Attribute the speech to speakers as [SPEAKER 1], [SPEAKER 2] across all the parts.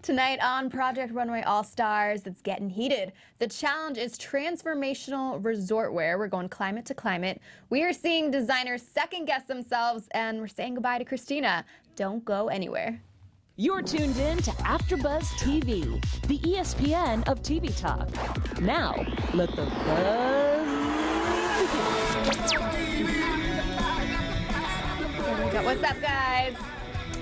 [SPEAKER 1] Tonight on Project Runway All-Stars, it's getting heated. The challenge is transformational resort wear. We're going climate to climate. We are seeing designers second-guess themselves, and we're saying goodbye to Christina. Don't go anywhere.
[SPEAKER 2] You're tuned in to AfterBuzz TV, the ESPN of TV talk. Now, let the buzz begin.
[SPEAKER 1] What's up, guys?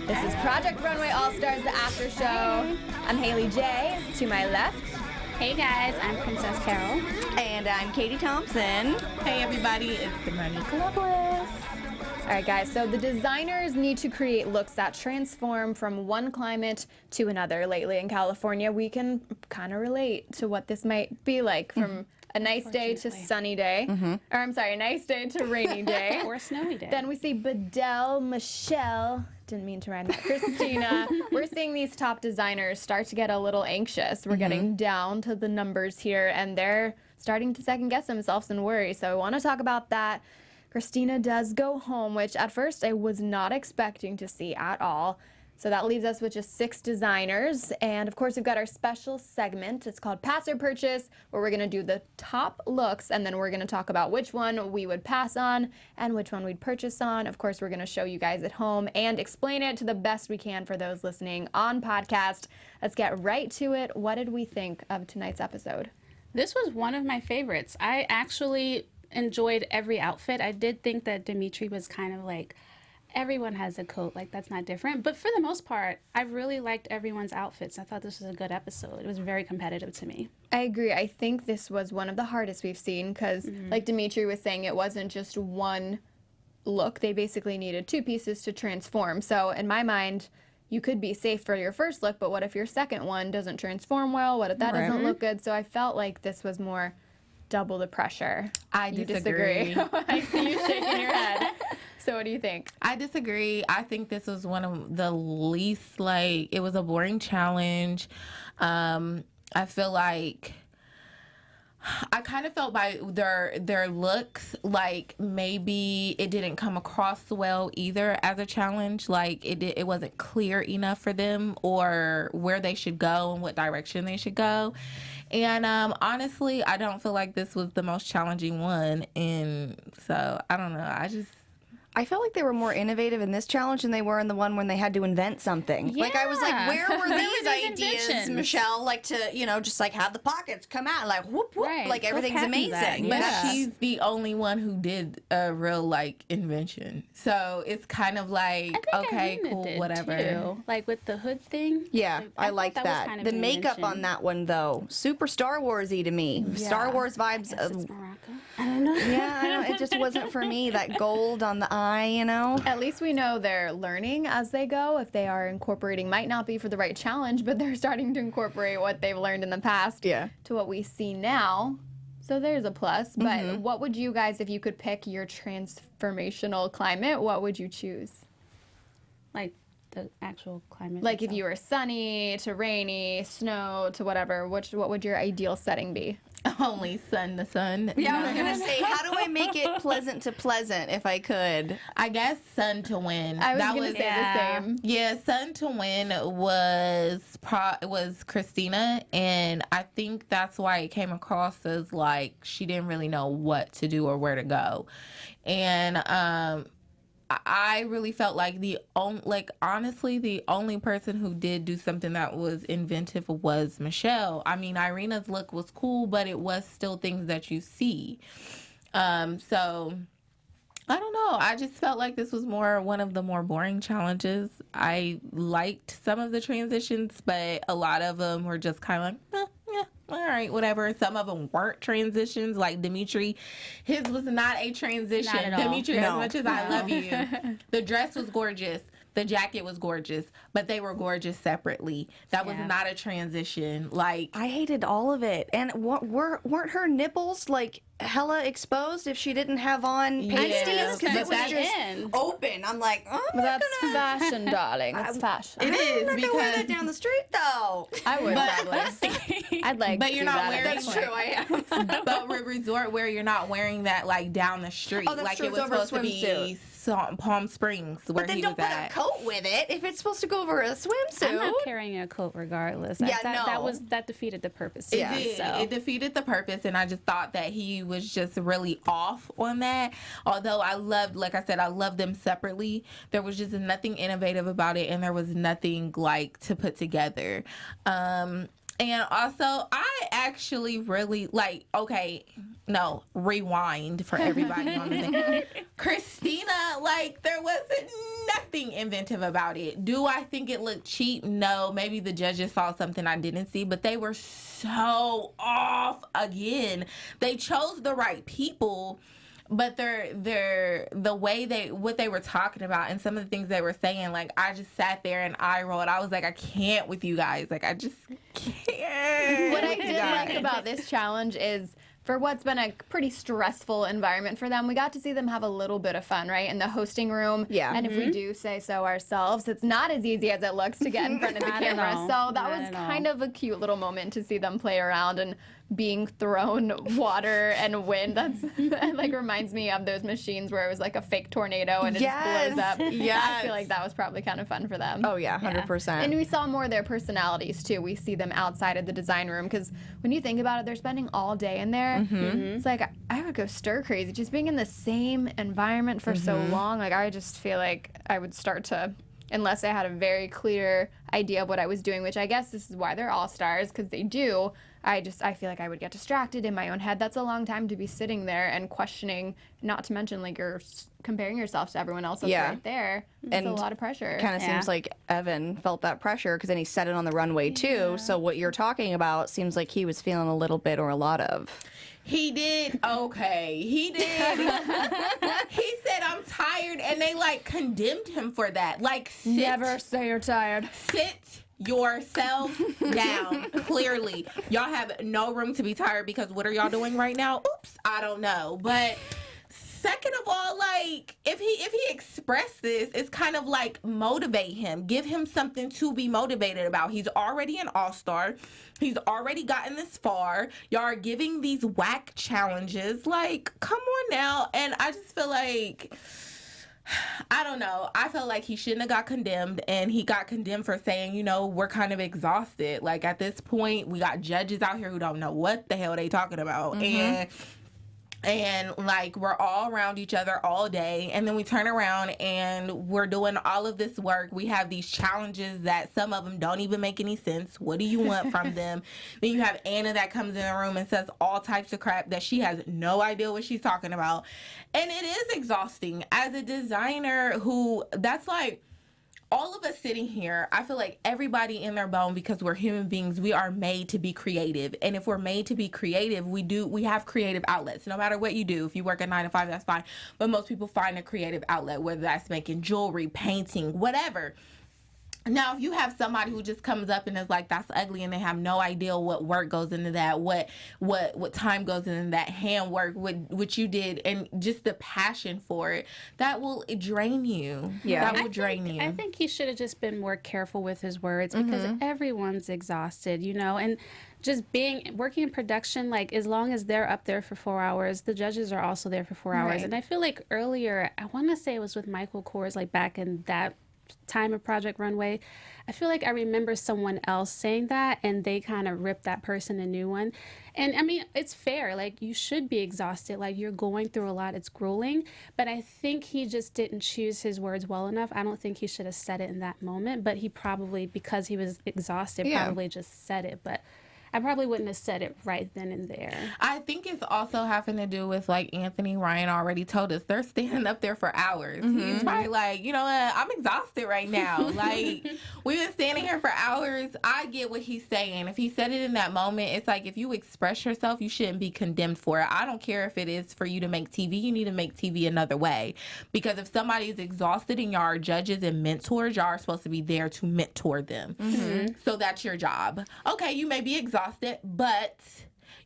[SPEAKER 1] This is Project Runway All-Stars, the after show. I'm Haley J. To my left.
[SPEAKER 3] Hey guys, I'm Princess Carol.
[SPEAKER 4] And I'm Katie Thompson.
[SPEAKER 5] Hey everybody, it's the Money Clubless.
[SPEAKER 1] All right, guys, so the designers need to create looks that transform from one climate to another. Lately in California, we can kind of relate to what this might be like from a nice day to sunny day. Or I'm sorry, a nice day to rainy day.
[SPEAKER 3] Or a snowy day.
[SPEAKER 1] Then we see Bedell, Michelle, didn't mean to rhyme that, Christina. We're seeing these top designers start to get a little anxious. We're getting down to the numbers here, and they're starting to second guess themselves and worry. So I want to talk about that. Christina does go home, which at first I was not expecting to see at all. So that leaves us with just 6 designers. And of course, we've got our special segment. It's called Pass or Purchase, where we're going to do the top looks, and then we're going to talk about which one we would pass on and which one we'd purchase on. Of course, we're going to show you guys at home and explain it to the best we can for those listening on podcast. Let's get right to it. What did we think of tonight's episode?
[SPEAKER 3] This was one of my favorites. I actually enjoyed every outfit. I did think that Dimitri was kind of like, everyone has a coat, like that's not different. But for the most part, I really liked everyone's outfits. I thought this was a good episode. It was very competitive to me.
[SPEAKER 1] I agree. I think this was one of the hardest we've seen because, like Dimitri was saying, it wasn't just one look. They basically needed 2 pieces to transform. So in my mind, you could be safe for your first look, but what if your second one doesn't transform well? What if that doesn't look good? So I felt like this was more double the pressure.
[SPEAKER 5] I disagree.
[SPEAKER 1] I see you shaking your head. So what do you think?
[SPEAKER 5] I disagree. I think this was one of the least, like, it was a boring challenge. I feel like I kind of felt by their looks like maybe it didn't come across well either as a challenge. Like it wasn't clear enough for them or where they should go and what direction they should go. And honestly, I don't feel like this was the most challenging one. And so I don't know.
[SPEAKER 4] I felt like they were more innovative in this challenge than they were in the one when they had to invent something.
[SPEAKER 3] Yeah.
[SPEAKER 4] Like, I was like, where were these ideas,
[SPEAKER 3] inventions?
[SPEAKER 4] Michelle? Like, to, just like have the pockets come out, like, whoop, whoop.
[SPEAKER 3] Right.
[SPEAKER 4] Like,
[SPEAKER 3] Go
[SPEAKER 4] everything's
[SPEAKER 3] patent
[SPEAKER 4] amazing.
[SPEAKER 3] that.
[SPEAKER 5] But
[SPEAKER 3] Yeah.
[SPEAKER 5] she's the only one who did a real, like, invention. So it's kind of like, okay,
[SPEAKER 3] Irina
[SPEAKER 5] cool,
[SPEAKER 3] did,
[SPEAKER 5] whatever.
[SPEAKER 3] too. Like with the hood thing.
[SPEAKER 4] Yeah, I
[SPEAKER 3] thought
[SPEAKER 4] liked
[SPEAKER 3] was
[SPEAKER 4] that.
[SPEAKER 3] kind of
[SPEAKER 4] The
[SPEAKER 3] an
[SPEAKER 4] makeup
[SPEAKER 3] invention.
[SPEAKER 4] on that one, though, super Star Wars-y to me. Star Wars vibes.
[SPEAKER 3] Yes, it's Morocco. I don't know.
[SPEAKER 4] Yeah, I don't, it just wasn't for me. That gold on the eye,
[SPEAKER 1] At least we know they're learning as they go. If they are incorporating, might not be for the right challenge, but they're starting to incorporate what they've learned in the past to what we see now. So there's a plus. But what would you guys, if you could pick your transformational climate, what would you choose?
[SPEAKER 3] Like the actual climate.
[SPEAKER 1] Like if
[SPEAKER 3] itself.
[SPEAKER 1] you were sunny to rainy, snow to whatever, what would your ideal setting be?
[SPEAKER 5] Only sun to sun.
[SPEAKER 4] Yeah, I was going to say, how do I make it pleasant to pleasant if I could?
[SPEAKER 5] I guess sun to win.
[SPEAKER 1] I was going to say the same.
[SPEAKER 5] Yeah, sun to win was Christina, and I think that's why it came across as like she didn't really know what to do or where to go. And I really felt like honestly, the only person who did do something that was inventive was Michelle. I mean, Irina's look was cool, but it was still things that you see. So I don't know. I just felt like this was one of the more boring challenges. I liked some of the transitions, but a lot of them were just kind of like, yeah, all right, whatever. Some of them weren't transitions. Like Dimitri, his was not a transition.
[SPEAKER 3] Not at all.
[SPEAKER 5] Dimitri, as much as I love you, the dress was gorgeous. The jacket was gorgeous, but they were gorgeous separately. That was not a transition. Like,
[SPEAKER 4] I hated all of it. And weren't her nipples like hella exposed if she didn't have on pasties? Because it was just open. I'm like, oh,
[SPEAKER 1] Well, that's fashion, darling. It's fashion.
[SPEAKER 5] it is
[SPEAKER 4] I'm not gonna wear that
[SPEAKER 5] because
[SPEAKER 4] down the street though.
[SPEAKER 1] I would probably. I'd like
[SPEAKER 5] But
[SPEAKER 1] to
[SPEAKER 5] you're
[SPEAKER 1] do
[SPEAKER 5] not
[SPEAKER 1] that
[SPEAKER 5] wearing
[SPEAKER 1] at
[SPEAKER 4] That's
[SPEAKER 1] this
[SPEAKER 4] true.
[SPEAKER 1] point.
[SPEAKER 4] I am.
[SPEAKER 5] but with resort wear, you're not wearing that like down the street.
[SPEAKER 4] Oh, that's
[SPEAKER 5] like
[SPEAKER 4] true.
[SPEAKER 5] it was
[SPEAKER 4] It's over a
[SPEAKER 5] supposed to be
[SPEAKER 4] swimsuit.
[SPEAKER 5] Palm Springs where
[SPEAKER 4] But then
[SPEAKER 5] he
[SPEAKER 4] don't
[SPEAKER 5] was
[SPEAKER 4] put
[SPEAKER 5] at.
[SPEAKER 4] a coat with it if it's supposed to go over a swimsuit.
[SPEAKER 3] I'm not carrying a coat regardless.
[SPEAKER 4] Yeah,
[SPEAKER 3] That defeated the purpose.
[SPEAKER 5] It did. It defeated the purpose, and I just thought that he was just really off on that. Although I loved, like I said, I loved them separately. There was just nothing innovative about it, and there was nothing like to put together. And also, I actually really rewind for everybody on the thing. Christina, there wasn't nothing inventive about it. Do I think it looked cheap? No. Maybe the judges saw something I didn't see, but they were so off again. They chose the right people, but the way what they were talking about and some of the things they were saying, I just sat there and I rolled. I was like, I can't with you guys. I just can't.
[SPEAKER 1] What I did like about this challenge is, for what's been a pretty stressful environment for them, we got to see them have a little bit of fun, right? In the hosting room.
[SPEAKER 4] Yeah.
[SPEAKER 1] And if we do say so ourselves, it's not as easy as it looks to get in front of the camera. So that was kind of a cute little moment to see them play around and being thrown water and wind. That reminds me of those machines where it was a fake tornado and it just blows up. I feel like that was probably kind of fun for them.
[SPEAKER 4] Oh yeah, 100%.
[SPEAKER 1] And we saw more of their personalities too. We see them outside of the design room, because when you think about it, they're spending all day in there. It's I would go stir crazy just being in the same environment for so long. I just feel like I would start to, unless I had a very clear idea of what I was doing, which I guess this is why they're all stars, because they do. I feel like I would get distracted in my own head. That's a long time to be sitting there and questioning, not to mention you're comparing yourself to everyone else that's right there. It's a lot of pressure.
[SPEAKER 4] Kind of seems like Evan felt that pressure, because then he said it on the runway too. So what you're talking about seems like he was feeling a little bit or a lot of.
[SPEAKER 5] He did. Okay. He did. He said, I'm tired, and they condemned him for that.
[SPEAKER 1] Never say you're tired.
[SPEAKER 5] Sit yourself down. Clearly, y'all have no room to be tired, because what are y'all doing right now? Oops, I don't know. But second of all, if he expressed this, it's kind of motivate him. Give him something to be motivated about. He's already an all-star. He's already gotten this far. Y'all are giving these whack challenges. Come on now. And I just feel I don't know. I felt like he shouldn't have got condemned, and he got condemned for saying, we're kind of exhausted. At this point, we got judges out here who don't know what the hell they talking about. And we're all around each other all day, and then we turn around and we're doing all of this work. We have these challenges that some of them don't even make any sense. What do you want from them? Then you have Anna that comes in the room and says all types of crap that she has no idea what she's talking about. And it is exhausting as a designer that's all of us sitting here. I feel like everybody in their bone, because we're human beings, we are made to be creative. And if we're made to be creative, we have creative outlets. No matter what you do, if you work a 9 to 5, that's fine. But most people find a creative outlet, whether that's making jewelry, painting, whatever. Now, if you have somebody who just comes up and is like, that's ugly, and they have no idea what work goes into that, what time goes into that, handwork, what you did, and just the passion for it, that will drain you. Yeah, that will drain you.
[SPEAKER 3] I think he should have just been more careful with his words, because everyone's exhausted, and just working in production, as long as they're up there for 4 hours, the judges are also there for 4 hours.
[SPEAKER 1] Right.
[SPEAKER 3] And I feel like earlier, I want to say it was with Michael Kors, back in that time of Project Runway, I feel like I remember someone else saying that, and they kind of ripped that person a new one. And I mean, it's fair. You should be exhausted. You're going through a lot. It's grueling. But I think he just didn't choose his words well enough. I don't think he should have said it in that moment. But he probably, because he was exhausted, probably just said it. But I probably wouldn't have said it right then and there.
[SPEAKER 5] I think it's also having to do with, Anthony Ryan already told us, they're standing up there for hours. He's probably you know what, I'm exhausted right now. We've been standing here for hours. I get what he's saying. If he said it in that moment, it's if you express yourself, you shouldn't be condemned for it. I don't care if it is for you to make TV. You need to make TV another way. Because if somebody is exhausted and y'all are judges and mentors, y'all are supposed to be there to mentor them. So that's your job. Okay, you may be exhausted, but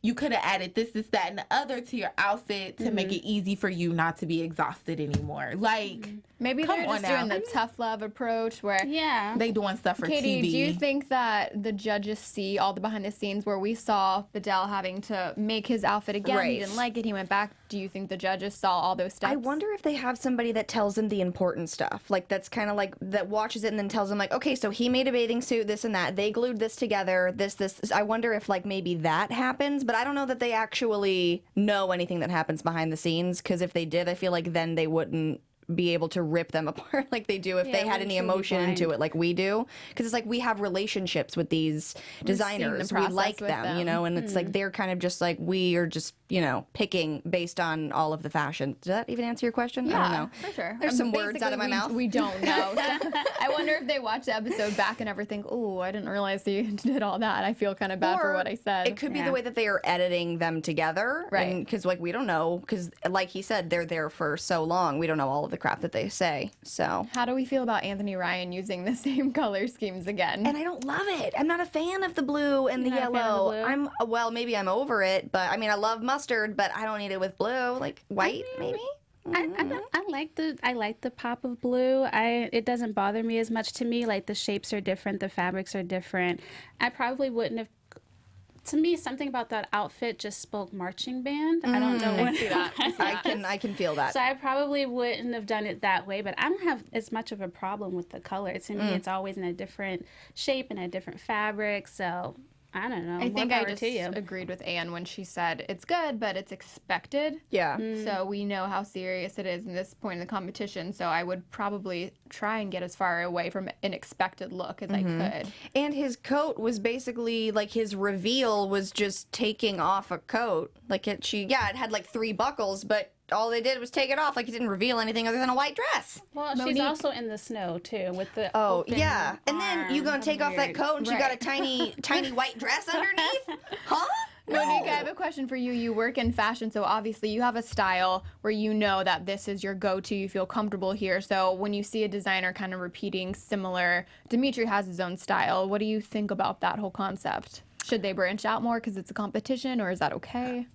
[SPEAKER 5] you could have added this, that, and the other to your outfit to make it easy for you not to be exhausted anymore. Like,
[SPEAKER 1] maybe they're just doing the tough love approach where
[SPEAKER 5] they doing stuff for
[SPEAKER 1] Katie,
[SPEAKER 5] TV.
[SPEAKER 1] do you think that the judges see all the behind the scenes where we saw Fidel having to make his outfit again? He didn't like it. He went back. Do you think the judges saw all those steps?
[SPEAKER 4] I wonder if they have somebody that tells them the important stuff. Like, that's kind of like, that watches it and then tells them, like, okay, so he made a bathing suit, this and that. They glued this together, this. I wonder if, like, maybe that happens. But I don't know that they actually know anything that happens behind the scenes. Because if they did, I feel like then they wouldn't be able to rip them apart like they do if they had any emotion into it like we do. Because it's like we have relationships with these designers. We like them, you know, and it's like they're kind of just like, we are just, you know, picking based on all of the fashion. Does that even answer your question?
[SPEAKER 1] Yeah,
[SPEAKER 4] I don't know.
[SPEAKER 1] for sure.
[SPEAKER 4] There's some words out of my mouth.
[SPEAKER 1] We don't know. I wonder if they watch the episode back and ever think, oh, I didn't realize you did all that. I feel kind of bad for what I said.
[SPEAKER 4] It could be the way that they are editing them together.
[SPEAKER 1] Right.
[SPEAKER 4] Because, like, we don't know. Because, like he said, they're there for so long. We don't know all of the crap that they say. So.
[SPEAKER 1] How do we feel about Anthony Ryan using the same color schemes again?
[SPEAKER 4] And I don't love it. I'm not a fan of the blue and the yellow. Well, maybe I'm over it. But, I mean, I love mustard, but I don't need it with blue. Like, white, maybe?
[SPEAKER 3] I like the pop of blue. It doesn't bother me as much. To me, like, the shapes are different, the fabrics are different. I probably wouldn't have. To me, something about that outfit just spoke marching band. I don't know what
[SPEAKER 4] I can feel that.
[SPEAKER 3] So I probably wouldn't have done it that way, but I don't have as much of a problem with the color. To me, it's always in a different shape and a different fabric. So I don't know.
[SPEAKER 1] I think I just agreed with Anne when she said it's good, but it's expected.
[SPEAKER 4] Yeah.
[SPEAKER 1] So we know how serious it is in this point in the competition. So I would probably try and get as far away from an expected look as I could.
[SPEAKER 4] And his coat was basically like his reveal was just taking off a coat. Like it had like 3 buckles, but all they did was take it off. Like it didn't reveal anything other than a white dress.
[SPEAKER 3] Well, she's also in the snow too with the open
[SPEAKER 4] and then you gonna take off that coat and she got a tiny white dress underneath? Huh?
[SPEAKER 1] Monique, I have a question for you. You work in fashion, so obviously you have a style where you know that this is your go-to. You feel comfortable here. So when you see a designer kind of repeating similar, Dimitri has his own style. What do you think about that whole concept? Should they branch out more because it's a competition, or is that okay?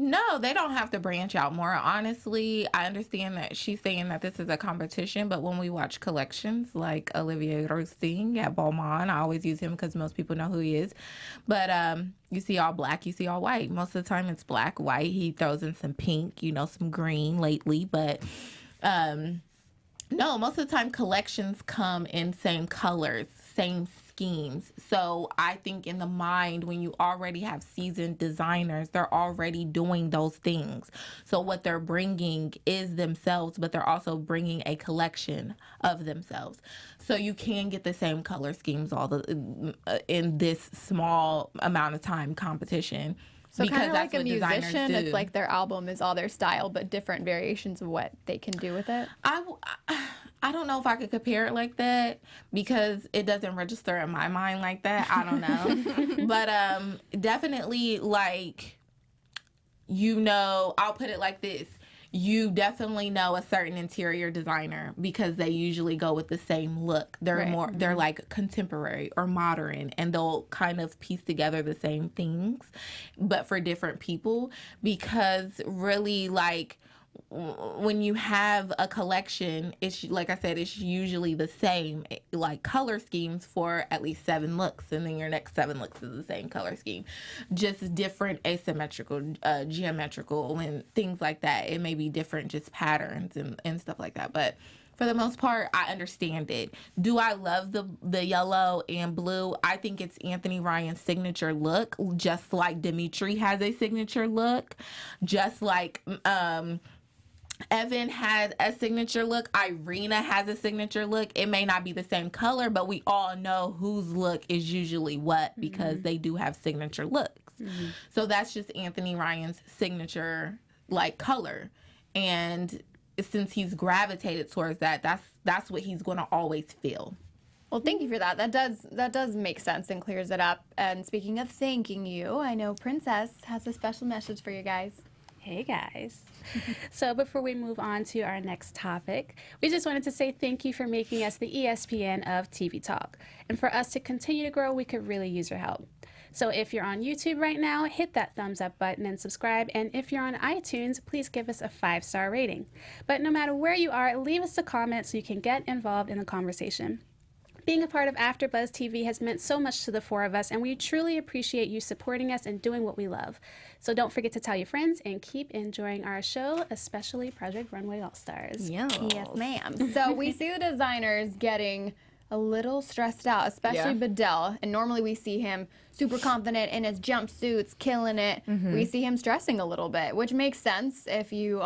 [SPEAKER 5] No, they don't have to branch out more. Honestly, I understand that she's saying that this is a competition, but when we watch collections like Olivier Rousteing at Balmain, I always use him because most people know who he is. But you see all black, you see all white. Most of the time it's black, white. He throws in some pink, you know, some green lately. But no, most of the time collections come in same colors, same schemes. So I think in the mind, when you already have seasoned designers, they're already doing those things. So what they're bringing is themselves, but they're also bringing a collection of themselves. So you can get the same color schemes in this small amount of time competition.
[SPEAKER 1] So kind of like a musician, it's like their album is all their style, but different variations of what they can do with it.
[SPEAKER 5] I don't know if I could compare it like that because it doesn't register in my mind like that. I don't know. But definitely, like, you know, I'll put it like this. You definitely know a certain interior designer because they usually go with the same look. They're they're like contemporary or modern, and they'll kind of piece together the same things, but for different people. Because really, like, when you have a collection, it's like I said, it's usually the same, like, color schemes for at least 7 looks, and then your next 7 looks is the same color scheme, just different asymmetrical, geometrical, and things like that. It may be different, just patterns and stuff like that, but for the most part, I understand it. Do I love the yellow and blue? I think it's Anthony Ryan's signature look, just like Dimitri has a signature look, just like Evan had a signature look. Irina has a signature look. It may not be the same color, but we all know whose look is usually what because they do have signature looks. So that's just Anthony Ryan's signature, like, color. And since he's gravitated towards that, that's what he's going to always feel.
[SPEAKER 1] Well, thank you for that. That does make sense and clears it up. And speaking of thanking you, I know Princess has a special message for you guys.
[SPEAKER 3] Hey guys. So before we move on to our next topic, we just wanted to say thank you for making us the ESPN of TV Talk. And for us to continue to grow, we could really use your help. So if you're on YouTube right now, hit that thumbs up button and subscribe. And if you're on iTunes, please give us a 5-star rating. But no matter where you are, leave us a comment so you can get involved in the conversation. Being a part of AfterBuzz TV has meant so much to the four of us, and we truly appreciate you supporting us and doing what we love. So don't forget to tell your friends and keep enjoying our show, especially Project Runway All-Stars.
[SPEAKER 4] Yeah.
[SPEAKER 1] Yes, ma'am. So we see the designers getting a little stressed out, especially Bedell. And normally we see him super confident in his jumpsuits, killing it. We see him stressing a little bit, which makes sense if you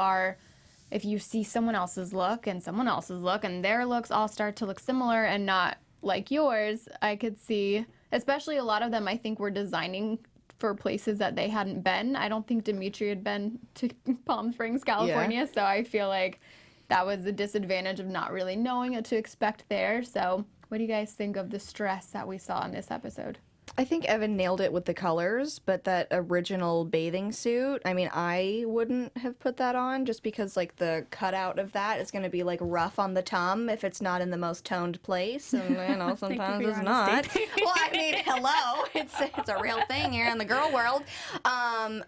[SPEAKER 1] see someone else's look and someone else's look, and their looks all start to look similar and not like yours. I could see, especially a lot of them, I think, were designing for places that they hadn't been. I don't think Dimitri had been to Palm Springs, California, so I feel like that was a disadvantage of not really knowing what to expect there. So what do you guys think of the stress that we saw in this episode?
[SPEAKER 4] I think Evan nailed it with the colors, but that original bathing suit, I mean, I wouldn't have put that on just because, like, the cutout of that is going to be, like, rough on the tum if it's not in the most toned place. And, you know, sometimes it's not. Well, I mean, hello. It's a real thing here in the girl world.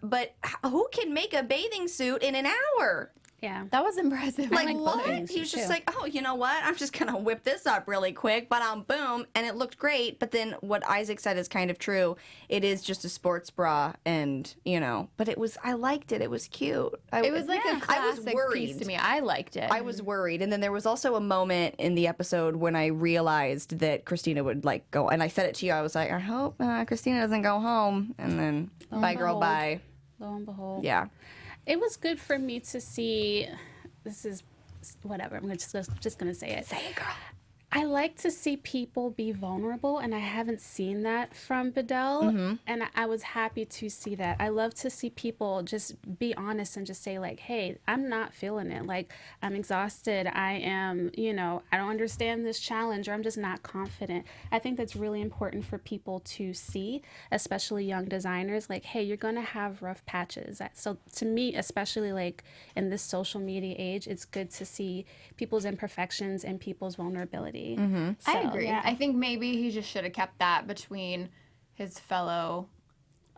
[SPEAKER 4] But who can make a bathing suit in an hour?
[SPEAKER 3] Yeah.
[SPEAKER 1] That was impressive.
[SPEAKER 4] Like,
[SPEAKER 3] both
[SPEAKER 4] what?
[SPEAKER 3] things,
[SPEAKER 4] He was just
[SPEAKER 3] too.
[SPEAKER 4] like, oh, you know what? I'm just going to whip this up really quick, but boom. And it looked great. But then what Isaac said is kind of true. It is just a sports bra and, you know, but I liked it. It was cute.
[SPEAKER 1] It was like a
[SPEAKER 4] I was
[SPEAKER 1] classic
[SPEAKER 4] worried.
[SPEAKER 1] piece to me. I liked it.
[SPEAKER 4] I was worried. And then there was also a moment in the episode when I realized that Christina would, like, go. And I said it to you. I was like, I hope Christina doesn't go home. And then, bye, girl,
[SPEAKER 3] behold.
[SPEAKER 4] bye.
[SPEAKER 3] Lo and behold.
[SPEAKER 4] Yeah.
[SPEAKER 3] It was good for me to see. This is whatever. I'm just going to say it.
[SPEAKER 4] Say it, girl.
[SPEAKER 3] I like to see people be vulnerable, and I haven't seen that from Bedell, and I was happy to see that. I love to see people just be honest and just say, like, hey, I'm not feeling it. Like, I'm exhausted. I am, you know, I don't understand this challenge, or I'm just not confident. I think that's really important for people to see, especially young designers. Like, hey, you're going to have rough patches. So to me, especially like in this social media age, it's good to see people's imperfections and people's vulnerability.
[SPEAKER 1] I agree.
[SPEAKER 3] yeah.
[SPEAKER 1] I think maybe he just should have kept that between his fellow.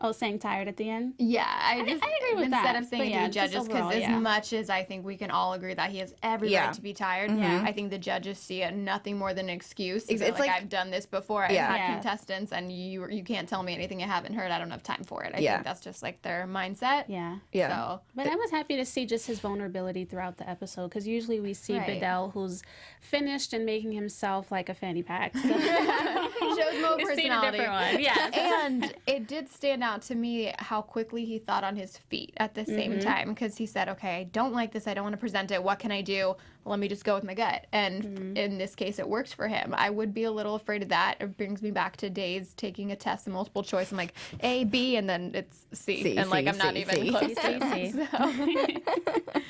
[SPEAKER 3] Oh, saying tired at the end?
[SPEAKER 1] Yeah, I agree with
[SPEAKER 3] instead
[SPEAKER 1] that.
[SPEAKER 3] of
[SPEAKER 1] Instead
[SPEAKER 3] saying
[SPEAKER 1] of saying
[SPEAKER 3] it
[SPEAKER 1] the
[SPEAKER 3] to the
[SPEAKER 1] judges,
[SPEAKER 3] judges,
[SPEAKER 1] because
[SPEAKER 3] overall,
[SPEAKER 1] as much as I think we can all agree that he has every
[SPEAKER 4] Yeah.
[SPEAKER 1] right to be tired, I think the judges see it nothing more than an excuse.
[SPEAKER 4] It's
[SPEAKER 1] It's
[SPEAKER 4] like-
[SPEAKER 1] I've done this before. I've
[SPEAKER 4] Yeah.
[SPEAKER 1] had
[SPEAKER 3] Yeah.
[SPEAKER 1] contestants, and you can't tell me anything I haven't heard. I don't have time for it. I
[SPEAKER 4] Yeah.
[SPEAKER 1] think that's just like their mindset.
[SPEAKER 3] Yeah.
[SPEAKER 4] Yeah.
[SPEAKER 1] So
[SPEAKER 3] But I was happy to see just his vulnerability throughout the episode, because usually we see
[SPEAKER 1] Right.
[SPEAKER 3] Bedell who's finished and making himself like a fanny pack. So
[SPEAKER 1] shows more
[SPEAKER 3] we've seen a
[SPEAKER 1] personality.
[SPEAKER 3] different one. Yes.
[SPEAKER 1] And it did stand out to me how quickly he thought on his feet at the same time, because he said, okay, I don't like this. I don't want to present it. What can I do? Let me just go with my gut. And in this case, it works for him. I would be a little afraid of that. It brings me back to days taking a test and multiple choice. I'm like, A, B, and then it's C.
[SPEAKER 4] C,
[SPEAKER 1] and like,
[SPEAKER 4] C,
[SPEAKER 1] I'm not
[SPEAKER 4] C,
[SPEAKER 1] even
[SPEAKER 4] C.
[SPEAKER 1] close to
[SPEAKER 3] C, C.
[SPEAKER 1] So.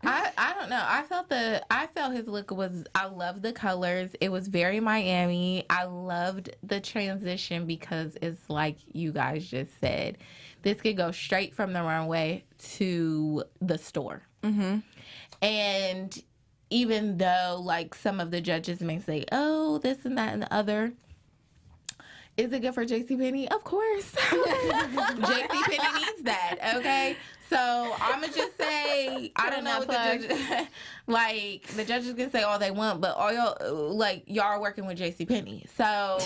[SPEAKER 5] I don't know. I felt his look was, I love the colors. It was very Miami. I loved the transition because it's like you guys just said. This could go straight from the runway to the store. And even though like some of the judges may say, oh, this and that and the other, is it good for JCPenney? Of course. JCPenney needs that, okay? So I'm going to just say, I don't know what the judges, like, the judges can say all they want, but all y'all, like, y'all are working with JCPenney. So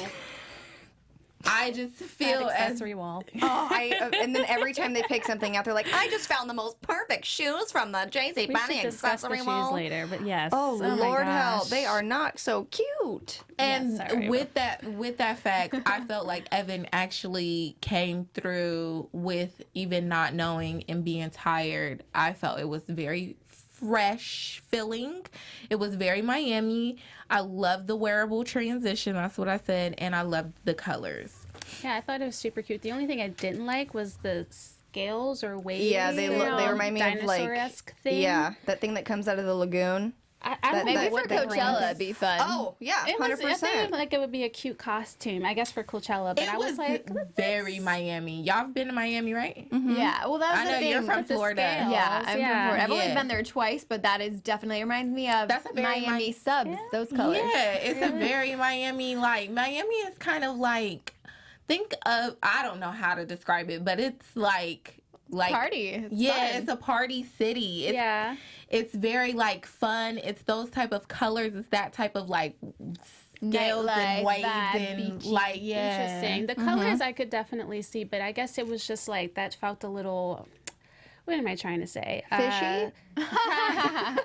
[SPEAKER 5] I just feel as
[SPEAKER 3] accessory wall.
[SPEAKER 4] And then every time they pick something out, they're like, I just found the most perfect shoes from the JC
[SPEAKER 3] We
[SPEAKER 4] Penney
[SPEAKER 3] should discuss the
[SPEAKER 4] accessory
[SPEAKER 3] shoes
[SPEAKER 4] wall.
[SPEAKER 3] later, but yes.
[SPEAKER 4] Oh,
[SPEAKER 3] my
[SPEAKER 4] Lord help.
[SPEAKER 3] gosh.
[SPEAKER 4] They are not so cute.
[SPEAKER 5] And
[SPEAKER 3] Yeah, sorry.
[SPEAKER 5] with that fact, I felt like Evan actually came through with even not knowing and being tired. I felt it was very fresh feeling. It was very Miami. I loved the wearable transition. That's what I said. And I loved the colors.
[SPEAKER 3] Yeah, I thought it was super cute. The only thing I didn't like was the scales or waves.
[SPEAKER 4] Yeah, they remind me of like
[SPEAKER 3] dinosaur-esque thing.
[SPEAKER 4] yeah, that thing that comes out of the lagoon.
[SPEAKER 3] I don't
[SPEAKER 1] Maybe
[SPEAKER 3] know
[SPEAKER 1] for
[SPEAKER 3] what the brand
[SPEAKER 1] Coachella,
[SPEAKER 3] is.
[SPEAKER 1] it'd be fun.
[SPEAKER 4] Oh yeah,
[SPEAKER 3] It was,
[SPEAKER 4] 100%.
[SPEAKER 3] I think like it would be a cute costume, I guess, for Coachella. But
[SPEAKER 5] It
[SPEAKER 3] I was like,
[SPEAKER 5] very Miami. Y'all have been to Miami, right?
[SPEAKER 1] Yeah, well, that's
[SPEAKER 5] I
[SPEAKER 1] the
[SPEAKER 5] know
[SPEAKER 1] thing.
[SPEAKER 5] you're from
[SPEAKER 1] with the
[SPEAKER 5] Florida.
[SPEAKER 1] scales. Yeah, I'm from Florida. I've only
[SPEAKER 5] Yeah.
[SPEAKER 1] been there twice, but that is definitely reminds me of
[SPEAKER 5] That's a very
[SPEAKER 1] Miami subs.
[SPEAKER 3] Yeah.
[SPEAKER 1] Those colors.
[SPEAKER 5] Yeah, it's a very Miami, like, Miami is kind of like think of, I don't know how to describe it, but it's like
[SPEAKER 1] Party. It's
[SPEAKER 5] yeah,
[SPEAKER 1] fun.
[SPEAKER 5] it's a party city. It's very like fun. It's those type of colors. It's that type of like scales and
[SPEAKER 1] Nightlife
[SPEAKER 5] waves
[SPEAKER 1] vibe,
[SPEAKER 5] and
[SPEAKER 1] beachy.
[SPEAKER 5] like
[SPEAKER 3] Interesting. The colors I could definitely see, but I guess it was just like that felt a little. What am I trying to say?
[SPEAKER 4] Fishy?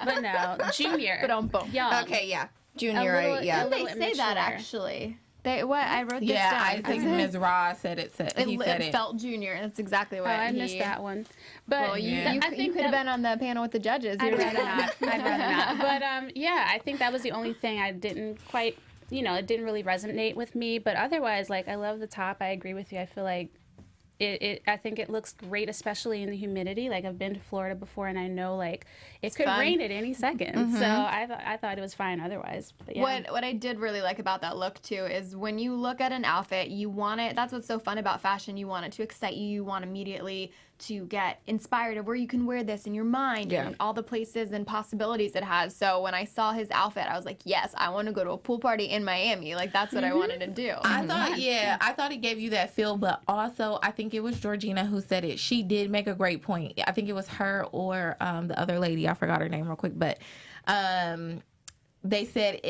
[SPEAKER 3] But no, junior.
[SPEAKER 1] Ba-dum-bum.
[SPEAKER 3] Young.
[SPEAKER 4] Okay, yeah. Junior,
[SPEAKER 3] little-
[SPEAKER 4] right? Yeah.
[SPEAKER 3] a little
[SPEAKER 1] They say that
[SPEAKER 3] immature.
[SPEAKER 1] actually. I wrote this
[SPEAKER 5] yeah.
[SPEAKER 1] down.
[SPEAKER 5] I think Ms. Ra said it. He said
[SPEAKER 1] It
[SPEAKER 5] it.
[SPEAKER 1] felt junior. That's exactly what
[SPEAKER 3] I missed that one. But
[SPEAKER 1] Well, you,
[SPEAKER 3] I
[SPEAKER 1] you
[SPEAKER 3] think
[SPEAKER 1] could have been on the panel with the judges.
[SPEAKER 3] I'd
[SPEAKER 1] You were-
[SPEAKER 3] rather not. I'd rather not. But yeah, I think that was the only thing I didn't quite, it didn't really resonate with me. But otherwise, like, I love the top. I agree with you. I feel like I think it looks great, especially in the humidity. Like, I've been to Florida before, and I know, like, it could
[SPEAKER 1] fun.
[SPEAKER 3] rain at any second. So I thought it was fine otherwise. But yeah.
[SPEAKER 1] What I did really like about that look too is when you look at an outfit, you want it. That's what's so fun about fashion. You want it to excite you. You want immediately to get inspired of where you can wear this in your mind and all the places and possibilities it has. So when I saw his outfit, I was like, yes, I want to go to a pool party in Miami. Like, that's what I wanted to do.
[SPEAKER 5] I thought it gave you that feel, but also I think it was Georgina who said it. She did make a great point. I think it was her or the other lady. I forgot her name real quick, but they said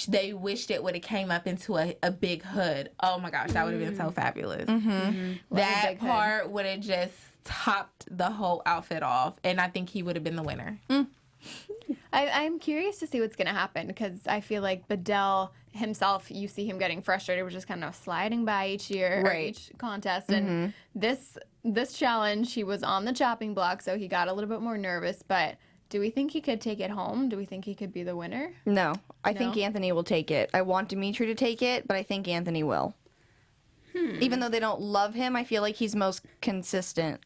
[SPEAKER 5] they wished it would have came up into a big hood. Oh my gosh, that would have been so fabulous. That
[SPEAKER 1] big hood.
[SPEAKER 5] part would have just topped the whole outfit off, and I think he would have been the winner.
[SPEAKER 1] I'm curious to see what's going to happen because I feel like Bedell himself, you see him getting frustrated, we're just kind of sliding by each year, or each contest. And this challenge, he was on the chopping block, so he got a little bit more nervous. But do we think he could take it home? Do we think he could be the winner?
[SPEAKER 4] No, I think Anthony will take it. I want Dimitri to take it, but I think Anthony will. Even though they don't love him, I feel like he's most consistent.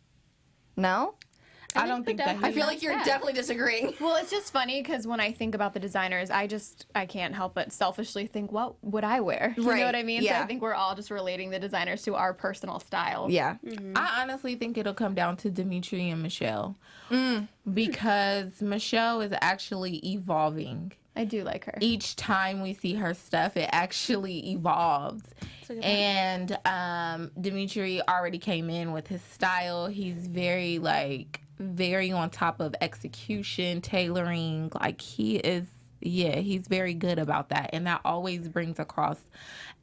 [SPEAKER 4] No?
[SPEAKER 5] I don't think that.
[SPEAKER 4] I feel like you're definitely disagreeing.
[SPEAKER 1] Well, it's just funny because when I think about the designers, I can't help but selfishly think, what would I wear? You know what I mean? So
[SPEAKER 4] Yeah.
[SPEAKER 1] I think we're all just relating the designers to our personal style.
[SPEAKER 4] Yeah.
[SPEAKER 5] I honestly think it'll come down to Dimitri and Michelle because Michelle is actually evolving.
[SPEAKER 1] I do like her.
[SPEAKER 5] Each time we see her stuff, it actually evolves. And Dimitri already came in with his style. He's very on top of execution, tailoring. Like he's very good about that. And that always brings across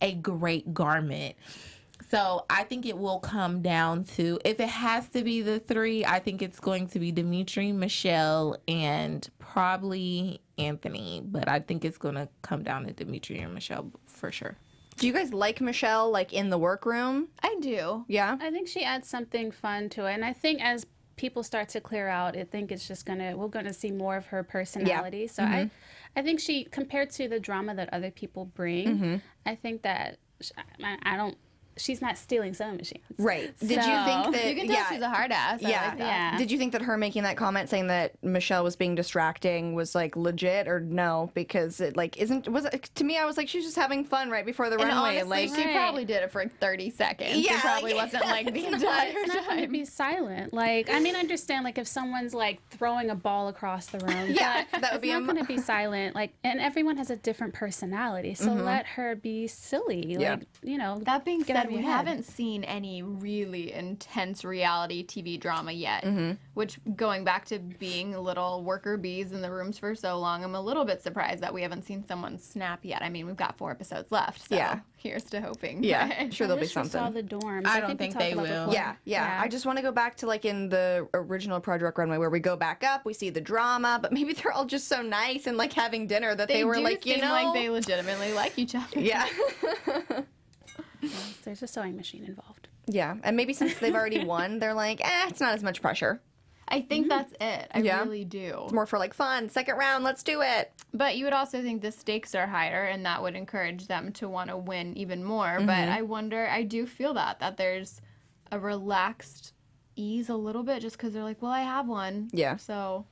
[SPEAKER 5] a great garment. So I think it will come down to, if it has to be the three, I think it's going to be Dimitri, Michelle, and probably Anthony. But I think it's going to come down to Dimitri and Michelle for sure.
[SPEAKER 4] Do you guys like Michelle, like, in the workroom?
[SPEAKER 1] I do.
[SPEAKER 4] Yeah?
[SPEAKER 3] I think she adds something fun to it. And I think as people start to clear out, I think it's just we're gonna see more of her personality. So I think she, compared to the drama that other people bring, I think that she's not stealing sewing machines.
[SPEAKER 4] Right. Did you think that...
[SPEAKER 1] You can tell she's a hard ass. I like that.
[SPEAKER 3] Yeah.
[SPEAKER 4] Did you think that her making that comment saying that Michelle was being distracting was, like, legit, or no? Because it, like, to me, I was like, she's just having fun right before the
[SPEAKER 1] And
[SPEAKER 4] runway.
[SPEAKER 1] honestly,
[SPEAKER 4] Like,
[SPEAKER 1] she probably did it for 30 seconds.
[SPEAKER 4] Yeah,
[SPEAKER 1] It probably
[SPEAKER 4] like,
[SPEAKER 1] wasn't like the entire
[SPEAKER 3] It's not going to
[SPEAKER 1] time.
[SPEAKER 3] be silent. Like, I mean, I understand, like, if someone's, like, throwing a ball across the room.
[SPEAKER 4] Yeah,
[SPEAKER 3] but
[SPEAKER 4] that would be
[SPEAKER 3] it's not going to be silent. Like, and everyone has a different personality. So let her be silly.
[SPEAKER 4] Yeah.
[SPEAKER 3] Like,
[SPEAKER 1] That being
[SPEAKER 3] get out
[SPEAKER 1] said,
[SPEAKER 3] of
[SPEAKER 1] we
[SPEAKER 3] your head.
[SPEAKER 1] haven't seen any really intense reality TV drama yet. Which, going back to being little worker bees in the rooms for so long, I'm a little bit surprised that we haven't seen someone snap yet. I mean, we've got 4 episodes left, so
[SPEAKER 4] Yeah.
[SPEAKER 1] here's to hoping.
[SPEAKER 4] yeah,
[SPEAKER 1] But-
[SPEAKER 4] sure there'll be
[SPEAKER 3] wish we saw
[SPEAKER 4] something.
[SPEAKER 3] the dorms.
[SPEAKER 5] I don't
[SPEAKER 3] we
[SPEAKER 5] think
[SPEAKER 3] talked
[SPEAKER 5] they
[SPEAKER 3] about
[SPEAKER 5] will.
[SPEAKER 3] before.
[SPEAKER 4] Yeah. I just want to go back to, like, in the original Project Runway where we go back up, we see the drama, but maybe they're all just so nice and, like, having dinner that they were
[SPEAKER 1] do
[SPEAKER 4] like,
[SPEAKER 1] seem like they legitimately like each other.
[SPEAKER 4] yeah.
[SPEAKER 3] There's a sewing machine involved.
[SPEAKER 4] Yeah, and maybe since they've already won, they're like, it's not as much pressure.
[SPEAKER 1] I think that's it. I
[SPEAKER 4] Yeah.
[SPEAKER 1] really do.
[SPEAKER 4] It's more for, like, fun. Second round, let's do it.
[SPEAKER 1] But you would also think the stakes are higher, and that would encourage them to want to win even more. But I do feel that there's a relaxed ease a little bit just because they're like, well, I have one.
[SPEAKER 4] Yeah.
[SPEAKER 1] So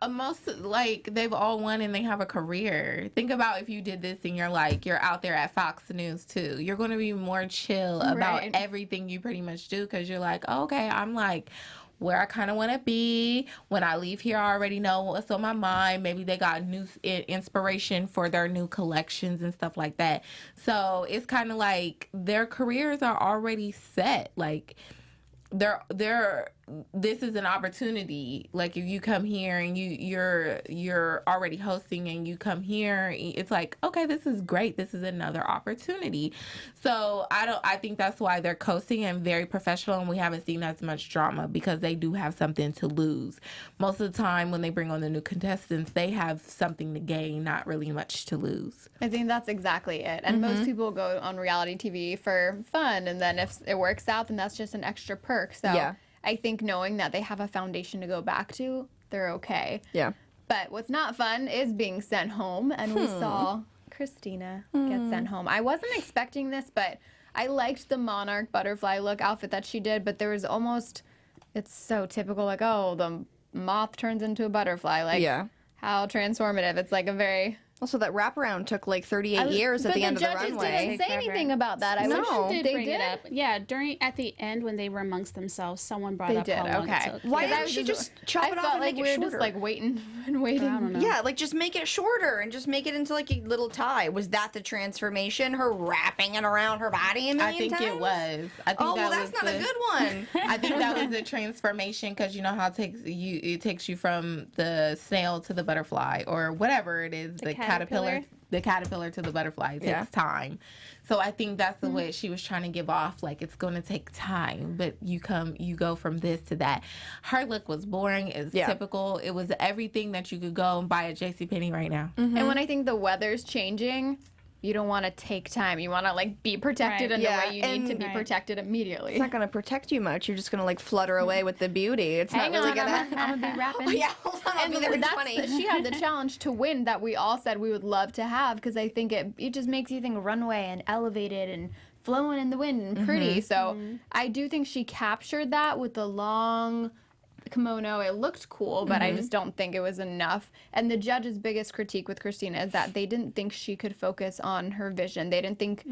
[SPEAKER 5] Most, like, they've all won and they have a career. Think about if you did this and you're out there at Fox News too. You're going to be more chill about
[SPEAKER 1] Right.
[SPEAKER 5] everything you pretty much do because you're like, oh, okay, I'm like where I kind of want to be. When I leave here, I already know what's on my mind. Maybe they got new inspiration for their new collections and stuff like that. So it's kind of like their careers are already set. Like, this is an opportunity. Like, if you come here and you're already hosting and you come here, it's like, okay, this is great, this is another opportunity. So I think that's why they're coasting and very professional, and we haven't seen as much drama because they do have something to lose. Most of the time when they bring on the new contestants, they have something to gain, not really much to lose.
[SPEAKER 1] I think that's exactly it. And most people go on reality TV for fun, and then if it works out, then that's just an extra perk. So
[SPEAKER 4] Yeah.
[SPEAKER 1] I think knowing that they have a foundation to go back to, they're okay.
[SPEAKER 4] Yeah.
[SPEAKER 1] But what's not fun is being sent home, and we saw Christina get sent home. I wasn't expecting this, but I liked the monarch butterfly look outfit that she did, but there was almost, it's so typical, like, oh, the moth turns into a butterfly. Like,
[SPEAKER 4] Yeah.
[SPEAKER 1] how transformative. It's like a very...
[SPEAKER 4] Also, that wraparound took like 38 years at the end of the runway.
[SPEAKER 1] But the judges didn't say anything about that. I
[SPEAKER 4] No.
[SPEAKER 1] wish
[SPEAKER 3] Did bring it up. Yeah, at the end when they were amongst themselves, someone brought up how long it took.
[SPEAKER 4] Why
[SPEAKER 1] Because I
[SPEAKER 4] didn't
[SPEAKER 1] was
[SPEAKER 4] she just chop
[SPEAKER 1] I
[SPEAKER 4] it off
[SPEAKER 1] felt
[SPEAKER 4] and
[SPEAKER 1] like
[SPEAKER 4] make
[SPEAKER 1] we
[SPEAKER 4] it
[SPEAKER 1] were
[SPEAKER 4] shorter?
[SPEAKER 1] just like waiting and waiting.
[SPEAKER 3] I don't know.
[SPEAKER 4] Yeah, like just make it shorter and just make it into like a little tie. Was that the transformation? Her wrapping it around her body a million
[SPEAKER 5] I think
[SPEAKER 4] times?
[SPEAKER 5] it was. I think
[SPEAKER 4] Oh,
[SPEAKER 5] that
[SPEAKER 4] well,
[SPEAKER 5] was
[SPEAKER 4] that's not a good one.
[SPEAKER 5] I think that was the transformation, because you know how it takes you from the snail to the butterfly, or whatever it is, the caterpillar to the butterfly. It takes time. So I think that's the way she was trying to give off, like, it's going to take time, but you go from this to that. Her look was boring as typical. It was everything that you could go and buy at JCPenney right now.
[SPEAKER 1] And when I think the weather's changing, you don't want to take time. You want to like be protected in the way you need to be protected immediately.
[SPEAKER 4] It's not going to protect you much. You're just going to like flutter away with the beauty. It's
[SPEAKER 1] Hang
[SPEAKER 4] not really
[SPEAKER 1] on,
[SPEAKER 4] going to...
[SPEAKER 1] I'm gonna be rapping.
[SPEAKER 4] Oh, yeah, hold on. I'll be there in 20.
[SPEAKER 1] She had the challenge to win that we all said we would love to have, because I think it just makes you think runway and elevated and flowing in the wind and pretty. So I do think she captured that with the long kimono. It looked cool, but I just don't think it was enough. And the judge's biggest critique with Christina is that they didn't think she could focus on her vision. They didn't think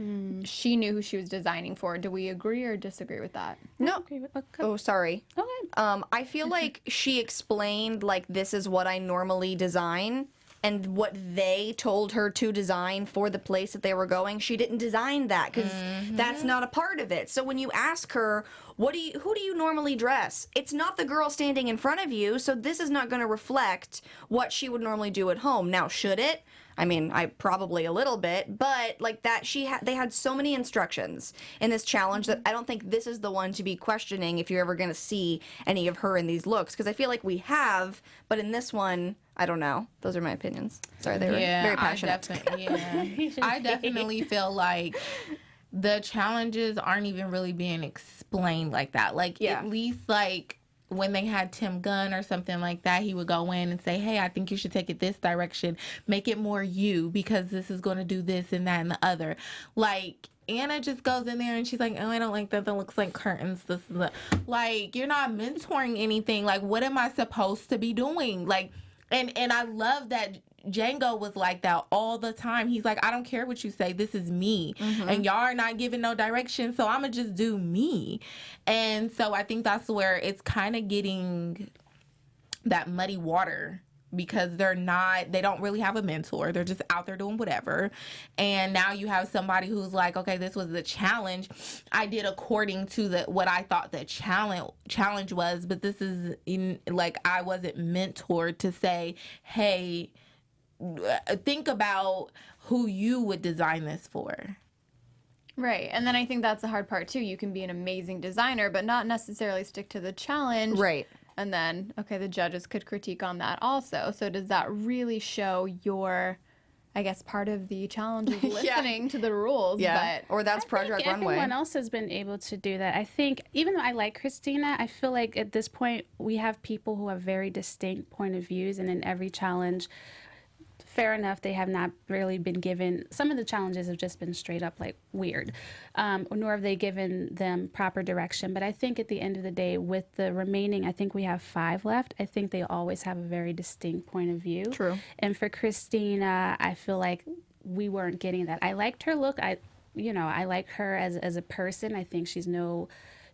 [SPEAKER 1] she knew who she was designing for. Do we agree or disagree with that?
[SPEAKER 4] No.
[SPEAKER 3] Okay.
[SPEAKER 4] Oh, sorry.
[SPEAKER 3] Okay.
[SPEAKER 4] I feel like she explained, like, this is what I normally design, and what they told her to design for the place that they were going. She didn't design that, because that's not a part of it. So when you ask her, who do you normally dress? It's not the girl standing in front of you, so this is not going to reflect what she would normally do at home. Now, should it? I mean, I probably a little bit, but like that, they had so many instructions in this challenge that I don't think this is the one to be questioning if you're ever going to see any of her in these looks, because I feel like we have, but in this one, I don't know. Those are my opinions. Sorry, they were very passionate.
[SPEAKER 5] I definitely feel like the challenges aren't even really being explained like that. Like, at least like when they had Tim Gunn or something like that, he would go in and say, hey, I think you should take it this direction. Make it more you, because this is going to do this and that and the other. Like, Anna just goes in there and she's like, oh, I don't like that. That looks like curtains. This is like, you're not mentoring anything. Like, what am I supposed to be doing? Like, and I love that Django was like that all the time. He's like, I don't care what you say. This is me. And y'all are not giving no direction, so I'm going to just do me. And so I think that's where it's kind of getting that muddy water, because they don't really have a mentor. They're just out there doing whatever. And now you have somebody who's like, okay, this was the challenge. I did according to what I thought the challenge was, but this is like, I wasn't mentored to say, hey, think about who you would design this for.
[SPEAKER 1] Right. And then I think that's the hard part too. You can be an amazing designer, but not necessarily stick to the challenge.
[SPEAKER 4] Right.
[SPEAKER 1] And then, okay, the judges could critique on that also. So does that really show your, I guess, part of the challenge is listening to the rules?
[SPEAKER 4] Yeah.
[SPEAKER 1] But
[SPEAKER 4] Or that's Project Runway.
[SPEAKER 3] Everyone else has been able to do that. I think, even though I like Christina, I feel like at this point we have people who have very distinct point of views, and in every challenge, fair enough, they have not really been given, some of the challenges have just been straight up like weird, nor have they given them proper direction. But I think at the end of the day, with the remaining, I think we have 5 left, I think they always have a very distinct point of view.
[SPEAKER 4] True.
[SPEAKER 3] And for Christina, I feel like we weren't getting that. I liked her look. I like her as a person. I think she's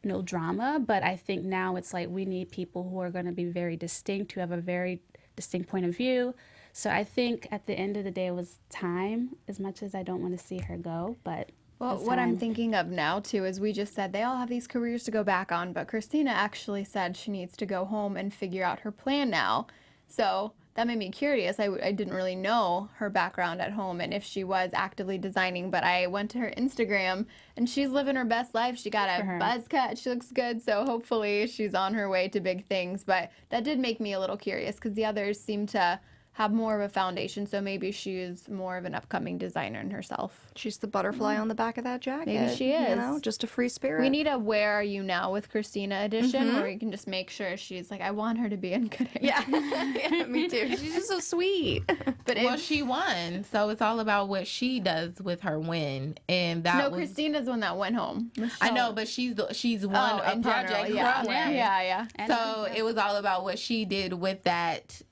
[SPEAKER 3] no drama. But I think now it's like we need people who are going to be very distinct, who have a very distinct point of view. So I think at the end of the day, it was time, as much as I don't want to see her go. But
[SPEAKER 1] Well,
[SPEAKER 3] it's
[SPEAKER 1] what I'm
[SPEAKER 3] time.
[SPEAKER 1] thinking of now, too, is we just said they all have these careers to go back on, but Christina actually said she needs to go home and figure out her plan now. So that made me curious. I didn't really know her background at home and if she was actively designing, but I went to her Instagram, and she's living her best life. She got a
[SPEAKER 3] for her.
[SPEAKER 1] buzz cut. She looks good, so hopefully she's on her way to big things. But that did make me a little curious because the others seem to have more of a foundation, so maybe she's more of an upcoming designer in herself.
[SPEAKER 4] She's the butterfly on the back of that jacket.
[SPEAKER 1] Maybe she
[SPEAKER 4] You
[SPEAKER 1] is.
[SPEAKER 4] know, just a free spirit.
[SPEAKER 1] We need a Where Are You Now with Christina edition where we can just make sure she's like, I want her to be in good hands.
[SPEAKER 4] Yeah. Yeah, me too. She's just so sweet.
[SPEAKER 1] But
[SPEAKER 5] Well, she won, so it's all about what she does with her win, and that
[SPEAKER 1] no,
[SPEAKER 5] was.
[SPEAKER 1] Christina's the one that went home.
[SPEAKER 5] I know,
[SPEAKER 1] Michelle.
[SPEAKER 5] but she's won a
[SPEAKER 1] in
[SPEAKER 5] project
[SPEAKER 1] general, yeah.
[SPEAKER 5] Runway.
[SPEAKER 1] Yeah.
[SPEAKER 3] And-
[SPEAKER 5] So it was all about what she did with that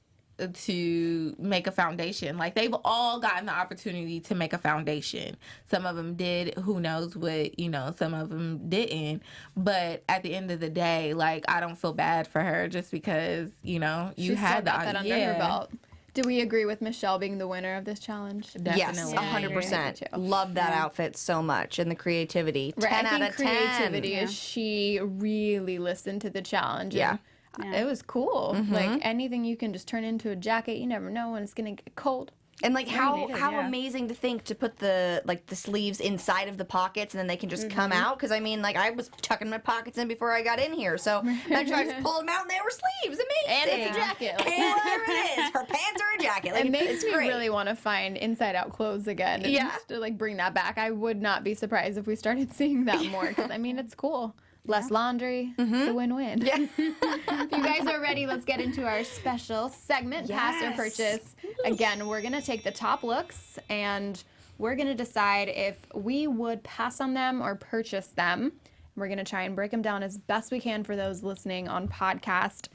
[SPEAKER 5] to make a foundation. Like, they've all gotten the opportunity to make a foundation. Some of them did, who knows what, some of them didn't. But at the end of the day, like, I don't feel bad for her just because, you
[SPEAKER 1] She
[SPEAKER 5] had
[SPEAKER 1] still got that under
[SPEAKER 5] yeah,
[SPEAKER 1] her belt. Do we agree with Michelle being the winner of this challenge?
[SPEAKER 4] Yes,
[SPEAKER 5] Definitely.
[SPEAKER 4] 100%.
[SPEAKER 1] Yeah.
[SPEAKER 4] Love that outfit so much and the creativity. 10
[SPEAKER 1] Right, I
[SPEAKER 4] out
[SPEAKER 1] think
[SPEAKER 4] of 10.
[SPEAKER 1] creativity is she really listened to the challenge.
[SPEAKER 4] Yeah.
[SPEAKER 1] And it was cool. Like anything you can just turn into a jacket. You never know when it's gonna get cold.
[SPEAKER 4] And like how
[SPEAKER 3] creative,
[SPEAKER 4] how
[SPEAKER 3] yeah.
[SPEAKER 4] amazing to think to put the sleeves inside of the pockets and then they can just come out, because I mean, like, I was tucking my pockets in before I got in here, so imagine I just pulled them out and they were sleeves.
[SPEAKER 1] And
[SPEAKER 4] Amazing.
[SPEAKER 1] it's a jacket. Like,
[SPEAKER 4] And there it is. Her pants are a jacket. Like,
[SPEAKER 1] it makes
[SPEAKER 4] it's
[SPEAKER 1] me
[SPEAKER 4] great.
[SPEAKER 1] really want to find inside out clothes again. And
[SPEAKER 4] Yeah.
[SPEAKER 1] just to like bring that back. I would not be surprised if we started seeing that more because I mean it's cool. Less laundry. It's a win-win.
[SPEAKER 4] Yeah.
[SPEAKER 1] If you guys are ready, let's get into our special segment, Pass or
[SPEAKER 4] Yes.
[SPEAKER 1] Purchase. Again, we're going to take the top looks and we're going to decide if we would pass on them or purchase them. We're going to try and break them down as best we can for those listening on podcast.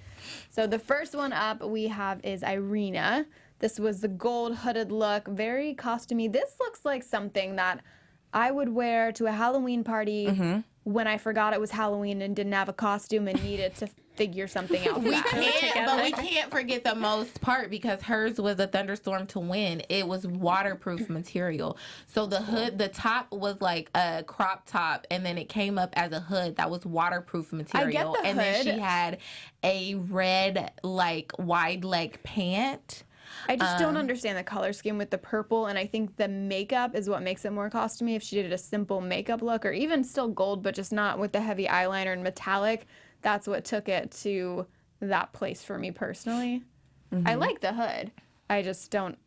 [SPEAKER 1] So the first one up we have is Irina. This was the gold hooded look, very costumey. This looks like something that I would wear to a Halloween party when I forgot it was Halloween and didn't have a costume and needed to figure something out.
[SPEAKER 5] We
[SPEAKER 1] fast.
[SPEAKER 5] can't, but we can't forget the most part because hers was a thunderstorm to win. It was waterproof material. So the hood, the top was like a crop top, and then it came up as a hood that was waterproof material.
[SPEAKER 1] the
[SPEAKER 5] and then
[SPEAKER 1] hood.
[SPEAKER 5] she had a red, like, wide leg pant.
[SPEAKER 1] I just don't understand the color scheme with the purple, and I think the makeup is what makes it more costumey. If she did a simple makeup look, or even still gold, but just not with the heavy eyeliner and metallic, that's what took it to that place for me personally. I like the hood. I just don't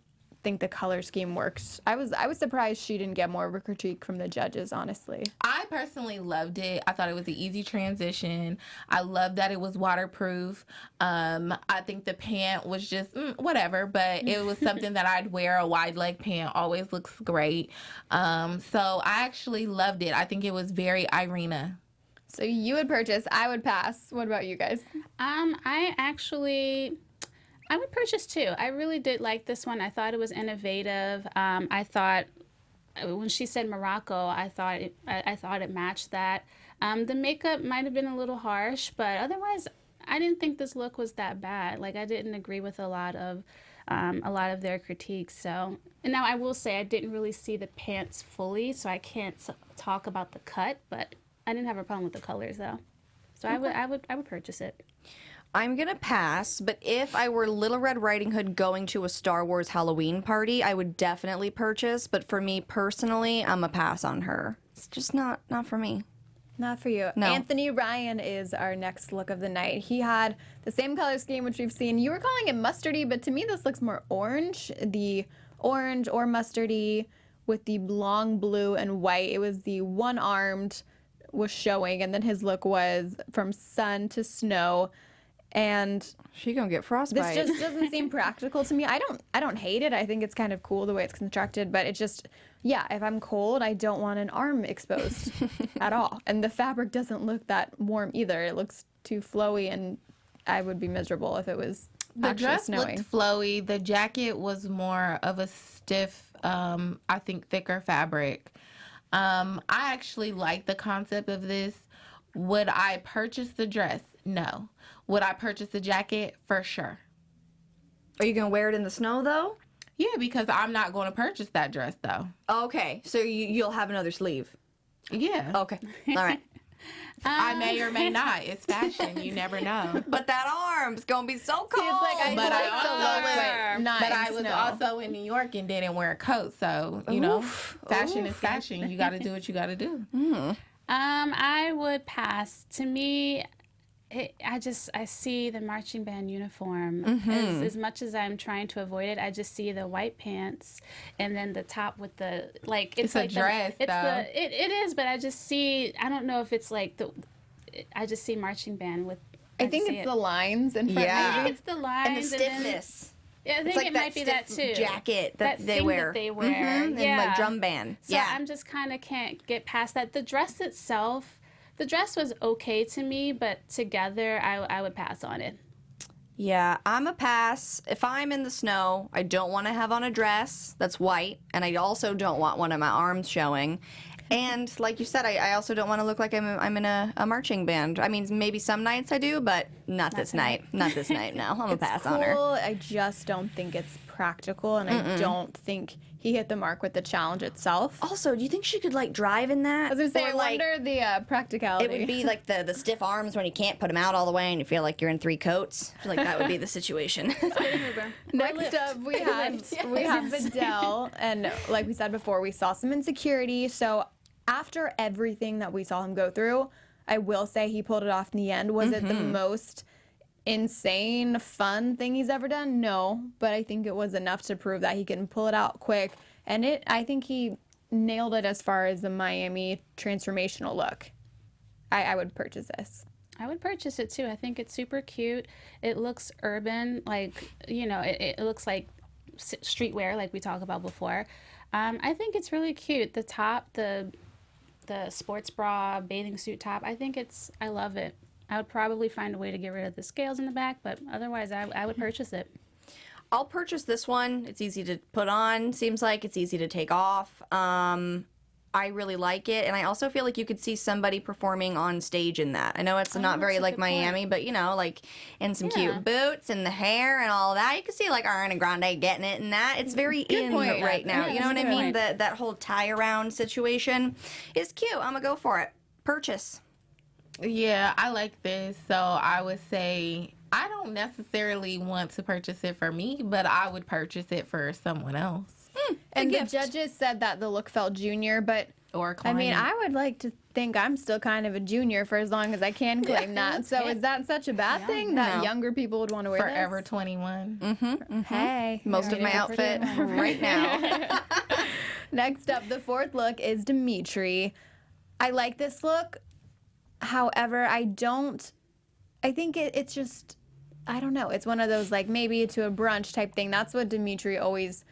[SPEAKER 1] think the color scheme works. I was surprised she didn't get more of a critique from the judges, honestly.
[SPEAKER 5] I personally loved it. I thought it was an easy transition. I loved that it was waterproof. I think the pant was just whatever, but it was something that I'd wear. A wide leg pant always looks great. So I actually loved it. I think it was very Irina.
[SPEAKER 1] So you would purchase, I would pass. What about you guys?
[SPEAKER 3] I would purchase too. I really did like this one. I thought it was innovative. I thought when she said Morocco, I thought it matched that. The makeup might have been a little harsh, but otherwise, I didn't think this look was that bad. Like, I didn't agree with a lot of their critiques. So, and now I will say I didn't really see the pants fully, so I can't talk about the cut. But I didn't have a problem with the colors though. So I would purchase it.
[SPEAKER 4] I'm going to pass, but if I were Little Red Riding Hood going to a Star Wars Halloween party, I would definitely purchase. But for me personally, I'm a pass on her. It's just not for me.
[SPEAKER 1] Not for you.
[SPEAKER 4] No.
[SPEAKER 1] Anthony Ryan is our next look of the night. He had the same color scheme, which we've seen. You were calling it mustardy, but to me this looks more orange. The orange or mustardy with the long blue and white. It was the one-armed was showing, and then his look was from sun to snow. And
[SPEAKER 4] She gonna get frostbite.
[SPEAKER 1] this just doesn't seem practical to me. I don't hate it. I think it's kind of cool the way it's constructed, but it just, yeah, if I'm cold, I don't want an arm exposed at all. And the fabric doesn't look that warm either. It looks too flowy, and I would be miserable if it was
[SPEAKER 5] The
[SPEAKER 1] actually
[SPEAKER 5] dress
[SPEAKER 1] snowing.
[SPEAKER 5] looked flowy. The jacket was more of a stiff, I think thicker fabric. I actually like the concept of this. Would I purchase the dress? No. Would I purchase the jacket? For sure.
[SPEAKER 4] Are you gonna wear it in the snow though?
[SPEAKER 5] Yeah, because I'm not going to purchase that dress though.
[SPEAKER 4] Okay, so you'll have another sleeve.
[SPEAKER 5] Yeah.
[SPEAKER 4] Okay, all right.
[SPEAKER 5] I may or may not. It's fashion. You never know.
[SPEAKER 4] But that arm's gonna be so cold.
[SPEAKER 5] But I
[SPEAKER 1] I
[SPEAKER 5] was also in New York and didn't wear a coat, so you know, fashion is fashion. You got to do what you got to do.
[SPEAKER 3] I would pass. To me, I see the marching band uniform. As much as I'm trying to avoid it, I just see the white pants and then the top with the
[SPEAKER 5] It's
[SPEAKER 3] like
[SPEAKER 5] a dress, though.
[SPEAKER 3] It is, but I just see. I don't know if it's like I just see marching band with.
[SPEAKER 1] I think it's the lines in front.
[SPEAKER 4] Yeah.
[SPEAKER 3] I think it's the lines
[SPEAKER 4] and the stiffness.
[SPEAKER 3] I think
[SPEAKER 4] It's like
[SPEAKER 3] it
[SPEAKER 4] that
[SPEAKER 3] might be that
[SPEAKER 4] stiff
[SPEAKER 3] too.
[SPEAKER 4] jacket that they
[SPEAKER 3] thing
[SPEAKER 4] wear.
[SPEAKER 3] That they wear.
[SPEAKER 4] And like drum band.
[SPEAKER 3] So I'm just kind of can't get past that. The dress itself, the dress was okay to me, but together I would pass on it.
[SPEAKER 4] Yeah, I'm a pass. If I'm in the snow, I don't want to have on a dress that's white, and I also don't want one of my arms showing. And like you said, I also don't want to look like I'm in a marching band. I mean, maybe some nights I do, but not this night. Not this night, no. I'm a pass on her.
[SPEAKER 1] I just don't think it's practical, and I don't think he hit the mark with the challenge itself.
[SPEAKER 4] Also, do you think she could like drive in that?
[SPEAKER 1] I was gonna say,
[SPEAKER 4] Or,
[SPEAKER 1] I
[SPEAKER 4] like,
[SPEAKER 1] wonder the practicality.
[SPEAKER 4] it would be like the stiff arms when you can't put them out all the way and you feel like you're in 3 coats. I feel like that would be the situation.
[SPEAKER 1] Next up, we have Vidal, and like we said before, we saw some insecurity. So after everything that we saw him go through, I will say he pulled it off in the end. Was it the most insane, fun thing he's ever done? No, but I think it was enough to prove that he can pull it out quick. And I think he nailed it as far as the Miami transformational look. I would purchase this.
[SPEAKER 3] I would purchase it too. I think it's super cute. It looks urban, like, you know, it looks like streetwear, like we talked about before. I think it's really cute. The top, the sports bra, bathing suit top, I love it. I would probably find a way to get rid of the scales in the back, but otherwise I would purchase it.
[SPEAKER 4] I'll purchase this one. It's easy to put on. Seems like it's easy to take off. I really like it, and I also feel like you could see somebody performing on stage in that. I know it's not very like Miami, but you know, like in some cute boots and the hair and all that, you can see like Ariana Grande getting it in that. It's very in right now. You know what I mean? That whole tie around situation is cute. I'm gonna go for it. Purchase.
[SPEAKER 5] Yeah, I like this. So I would say I don't necessarily want to purchase it for me, but I would purchase it for someone else.
[SPEAKER 1] And the judges said that the look felt junior, but
[SPEAKER 5] Or a
[SPEAKER 1] I
[SPEAKER 5] client.
[SPEAKER 1] mean, I would like to think I'm still kind of a junior for as long as I can claim that. So is that such a bad thing that younger people would want to wear
[SPEAKER 5] Forever 21.
[SPEAKER 1] this? Hey.
[SPEAKER 4] Most of my outfit right now.
[SPEAKER 1] Next up, the fourth look is Dimitri. I like this look. However, I think it's just, I don't know. It's one of those like maybe to a brunch type thing. That's what Dimitri always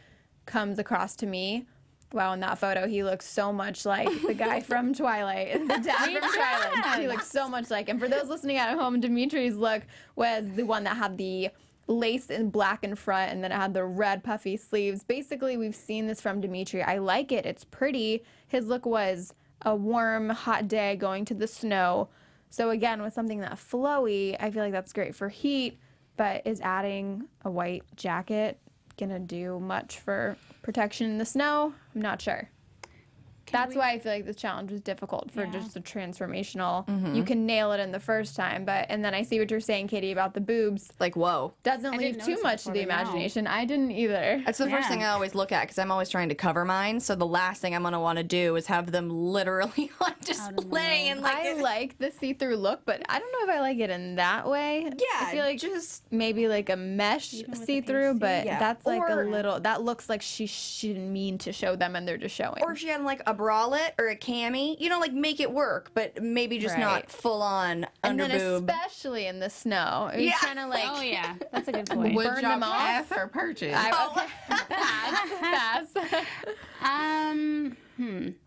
[SPEAKER 1] comes across to me. Wow, in that photo, he looks so much like the guy from Twilight, the dad from Twilight. He looks so much like him. For those listening at home, Dimitri's look was the one that had the lace in black in front, and then it had the red puffy sleeves. Basically, we've seen this from Dimitri. I like it. It's pretty. His look was a warm, hot day going to the snow. So again, with something that flowy, I feel like that's great for heat, but is adding a white jacket gonna do much for protection in the snow? I'm not sure. That's why I feel like this challenge was difficult for just a transformational. You can nail it in the first time, and then I see what you're saying, Katie, about the boobs.
[SPEAKER 4] Like, whoa.
[SPEAKER 1] Doesn't
[SPEAKER 3] I
[SPEAKER 1] leave
[SPEAKER 3] didn't
[SPEAKER 1] too
[SPEAKER 3] notice it
[SPEAKER 1] much to the
[SPEAKER 3] before, but now.
[SPEAKER 1] imagination. I didn't either.
[SPEAKER 4] That's the first thing I always look at because I'm always trying to cover mine. So the last thing I'm going to want to do is have them literally on display. And like,
[SPEAKER 1] I like the see-through look, but I don't know if I like it in that way.
[SPEAKER 4] Yeah,
[SPEAKER 1] I feel like
[SPEAKER 4] just
[SPEAKER 1] maybe like a mesh
[SPEAKER 3] with the
[SPEAKER 1] see-through, but
[SPEAKER 4] Yeah.
[SPEAKER 1] that's like a
[SPEAKER 4] Or-
[SPEAKER 1] little, that looks like she didn't mean to show them and they're just showing.
[SPEAKER 4] or if she had like a bralette or a cami, you know, like make it work, but maybe just not
[SPEAKER 1] Right.
[SPEAKER 4] full on
[SPEAKER 1] and
[SPEAKER 4] under
[SPEAKER 1] then
[SPEAKER 4] boob.
[SPEAKER 1] especially in the snow. It's
[SPEAKER 4] Yeah.
[SPEAKER 1] kind of like,
[SPEAKER 3] Oh yeah, that's a good point.
[SPEAKER 5] Would
[SPEAKER 1] burn
[SPEAKER 5] y'all
[SPEAKER 1] them off?
[SPEAKER 5] pass or purchase?
[SPEAKER 1] pass.
[SPEAKER 3] Um,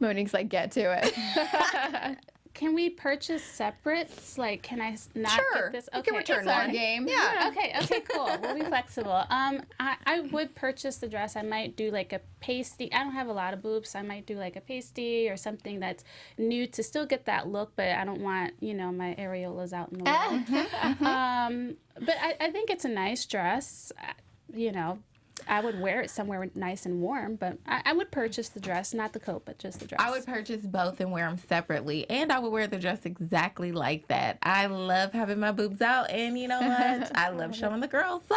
[SPEAKER 1] Monique's like, get to it.
[SPEAKER 3] can we purchase separates? Like, can I not
[SPEAKER 4] Sure.
[SPEAKER 3] get this?
[SPEAKER 4] You can return
[SPEAKER 1] It's our
[SPEAKER 4] one.
[SPEAKER 1] game.
[SPEAKER 4] Yeah.
[SPEAKER 3] Okay, cool. We'll be flexible. I would purchase the dress. I might do like a pasty. I don't have a lot of boobs. So I might do like a pasty or something that's new to still get that look, but I don't want, my areolas out in the world. But I think it's a nice dress. I would wear it somewhere nice and warm, but I would purchase the dress, not the coat, but just the dress.
[SPEAKER 5] I would purchase both and wear them separately, and I would wear the dress exactly like that. I love having my boobs out, and you know what? I love showing the girls, so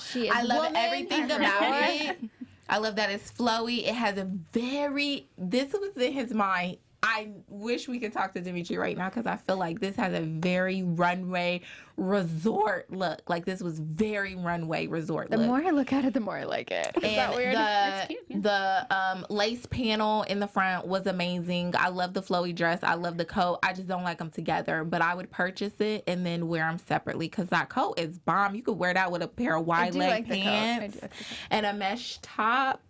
[SPEAKER 1] She is
[SPEAKER 5] I love
[SPEAKER 1] woman.
[SPEAKER 5] everything about it. I love that it's flowy. It has this was in his mind. I wish we could talk to Dimitri right now because I feel like this has a very runway resort look. Like this was very runway resort
[SPEAKER 1] The
[SPEAKER 5] look.
[SPEAKER 1] more I look at it, the more I like it. Is that
[SPEAKER 5] And
[SPEAKER 1] weird?
[SPEAKER 3] It's cute, yeah.
[SPEAKER 5] the lace panel in the front was amazing. I love the flowy dress. I love the coat. I just don't like them together. But I would purchase it and then wear them separately because that coat is bomb. You could wear that with a pair of wide
[SPEAKER 1] do
[SPEAKER 5] leg
[SPEAKER 1] like the coat. I
[SPEAKER 5] pants
[SPEAKER 1] do like the coat.
[SPEAKER 5] and a mesh top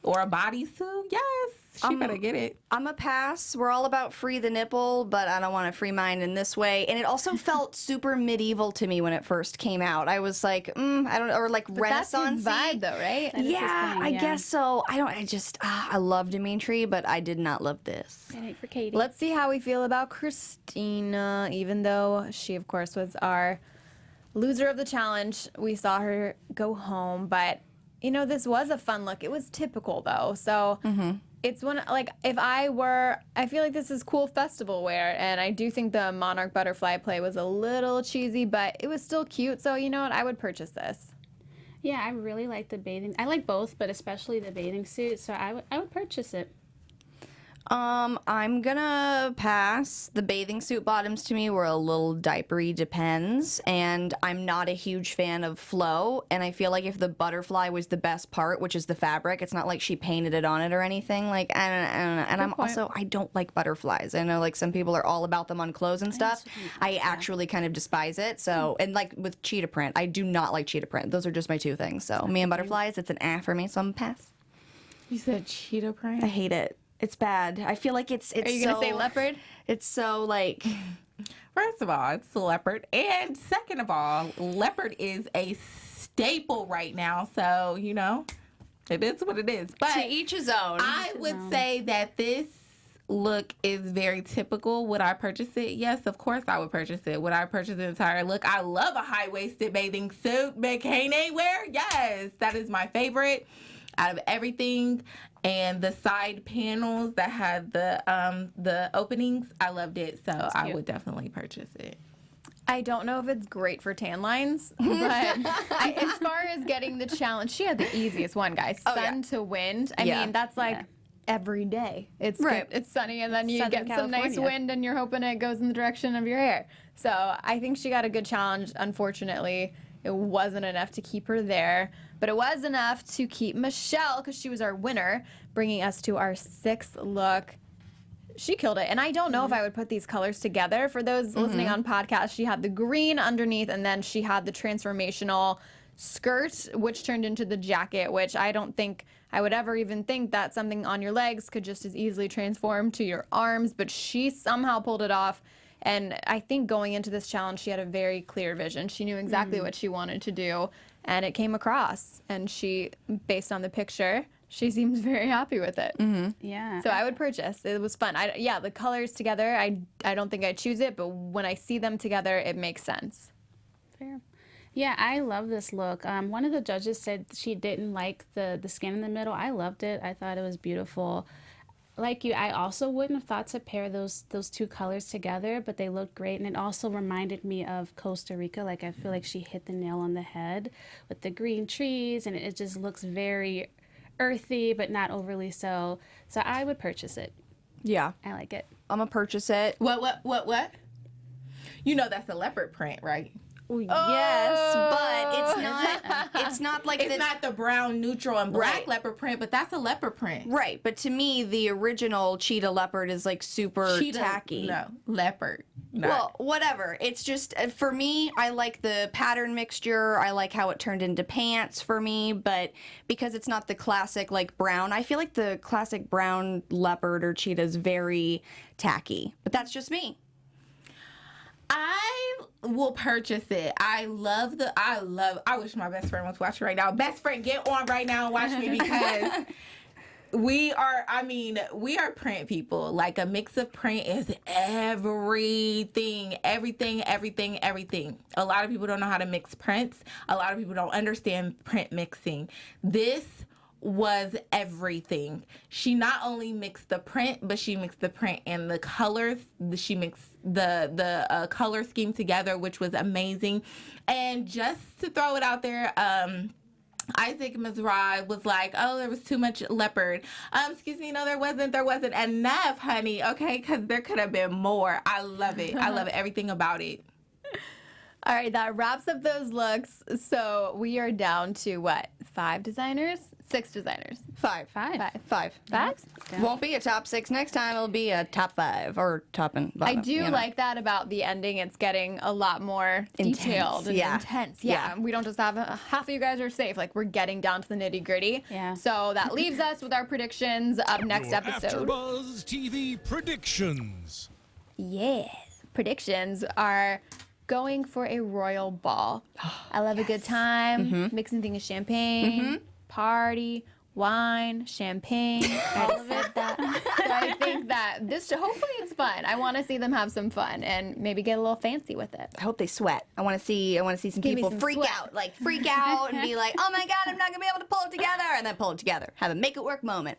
[SPEAKER 5] or a bodysuit. Yes, she better get it.
[SPEAKER 4] I'm a pass. We're all about free the nipple, but I don't want to free mine in this way. And it also felt super medieval to me when it first came out. I was like, I don't know, or like Renaissance
[SPEAKER 1] vibe, though, right?
[SPEAKER 3] That is his
[SPEAKER 4] Yeah,
[SPEAKER 3] thing,
[SPEAKER 4] I
[SPEAKER 3] yeah.
[SPEAKER 4] guess so. I love Dimitri, but I did not love this.
[SPEAKER 3] Can't wait for Katie.
[SPEAKER 1] Let's see how we feel about Christina, even though she, of course, was our loser of the challenge. We saw her go home, but, this was a fun look. It was typical, though, so it's one, like, I feel like this is cool festival wear, and I do think the Monarch Butterfly play was a little cheesy, but it was still cute, so you know what? I would purchase this.
[SPEAKER 3] Yeah, I really like the bathing. I like both, but especially the bathing suit, so I would purchase it.
[SPEAKER 4] I'm gonna pass. The bathing suit bottoms to me were a little diapery, depends, and I'm not a huge fan of flow, and I feel like if the butterfly was the best part, which is the fabric, it's not like she painted it on it or anything, like, I don't know. And I don't like butterflies. I know, like, some people are all about them on clothes and stuff. I actually kind of despise it, so, and like with cheetah print, I do not like cheetah print. Those are just my two things, so me and butterflies, it's an for me, so I'm pass.
[SPEAKER 5] You said cheetah print?
[SPEAKER 4] I hate it. It's bad. I feel like it's
[SPEAKER 1] Are you going to say leopard?
[SPEAKER 4] It's so, like...
[SPEAKER 5] First of all, it's leopard. And second of all, leopard is a staple right now. So, it is what it is. But
[SPEAKER 4] to each his own.
[SPEAKER 5] I would say that this look is very typical. Would I purchase it? Yes, of course I would purchase it. Would I purchase the entire look? I love a high-waisted bathing suit. Bikini wear? Yes, that is my favorite out of everything. And the side panels that had the openings, I loved it. So I would definitely purchase it.
[SPEAKER 1] I don't know if it's great for tan lines, but as far as getting the challenge, she had the easiest one, guys. Sun to wind. I mean, that's like every day. It's
[SPEAKER 4] Right.
[SPEAKER 1] It's sunny, and then you
[SPEAKER 3] Southern
[SPEAKER 1] get some nice
[SPEAKER 3] California.
[SPEAKER 1] wind, and you're hoping it goes in the direction of your hair. So I think she got a good challenge. Unfortunately, it wasn't enough to keep her there, but it was enough to keep Michelle, because she was our winner, bringing us to our sixth look. She killed it. And I don't know if I would put these colors together. For those listening on podcast, she had the green underneath, and then she had the transformational skirt, which turned into the jacket, which I don't think I would ever even think that something on your legs could just as easily transform to your arms. But she somehow pulled it off. And I think going into this challenge, she had a very clear vision. She knew exactly what she wanted to do, and it came across. And she, based on the picture, she seems very happy with it.
[SPEAKER 3] Yeah.
[SPEAKER 1] So I would purchase. It was fun. The colors together, I don't think I'd choose it, but when I see them together, it makes sense.
[SPEAKER 3] Fair. Yeah, I love this look. One of the judges said she didn't like the skin in the middle. I loved it. I thought it was beautiful. Like you, I also wouldn't have thought to pair those two colors together, but they looked great. And it also reminded me of Costa Rica. Like, I feel like she hit the nail on the head with the green trees, and it just looks very earthy, but not overly so. So I would purchase it.
[SPEAKER 4] Yeah.
[SPEAKER 3] I like it.
[SPEAKER 4] I'm gonna purchase it.
[SPEAKER 5] What? You know that's a leopard print, right?
[SPEAKER 4] Yes, but it's not. It's not like
[SPEAKER 5] It's not the brown, neutral, and black
[SPEAKER 4] Right.
[SPEAKER 5] leopard print, but that's a leopard print.
[SPEAKER 4] right. But to me, the original cheetah leopard is like super
[SPEAKER 5] Cheetah-
[SPEAKER 4] tacky.
[SPEAKER 5] No, leopard. No.
[SPEAKER 4] Well, whatever. It's just for me. I like the pattern mixture. I like how it turned into pants for me. But because it's not the classic like brown, I feel like the classic brown leopard or cheetah is very tacky. But that's just me.
[SPEAKER 5] I will purchase it. I wish my best friend was watching right now. Best friend, get on right now and watch me because we are print people. Like a mix of print is everything. A lot of people don't know how to mix prints. A lot of people don't understand print mixing. This was everything. She not only mixed the print, but she mixed the print and the colors. She mixed the color scheme together, which was amazing. And just to throw it out there, Isaac Mizrahi was like, oh, there was too much leopard. Excuse me, no, there wasn't enough, honey. Okay, because there could have been more. I love it. I love everything about it.
[SPEAKER 1] All right, that wraps up those looks. So we are down to what? 5 designers? 6 designers.
[SPEAKER 4] Five.
[SPEAKER 1] Five.
[SPEAKER 4] Won't be a top 6 next time. It'll be a top 5 or top and bottom.
[SPEAKER 1] I do
[SPEAKER 4] you know.
[SPEAKER 1] like that about the ending. It's getting a lot more detailed and
[SPEAKER 4] yeah.
[SPEAKER 1] intense. Yeah. We don't just have half of you guys are safe. Like we're getting down to the nitty gritty.
[SPEAKER 3] Yeah.
[SPEAKER 1] So that leaves us with our predictions of next
[SPEAKER 6] Your
[SPEAKER 1] episode.
[SPEAKER 6] AfterBuzz TV predictions.
[SPEAKER 1] Yeah. Predictions are going for a royal ball. I love a good time, mixing things champagne, party, wine, champagne, all of it. So I think that this hopefully it's fun. I want to see them have some fun and maybe get a little fancy with it.
[SPEAKER 4] I hope they sweat. I want to see some
[SPEAKER 1] Give me
[SPEAKER 4] people
[SPEAKER 1] some
[SPEAKER 4] freak
[SPEAKER 1] sweat.
[SPEAKER 4] out, and be like, "Oh my god, I'm not gonna be able to pull it together," and then pull it together. Have a make it work moment.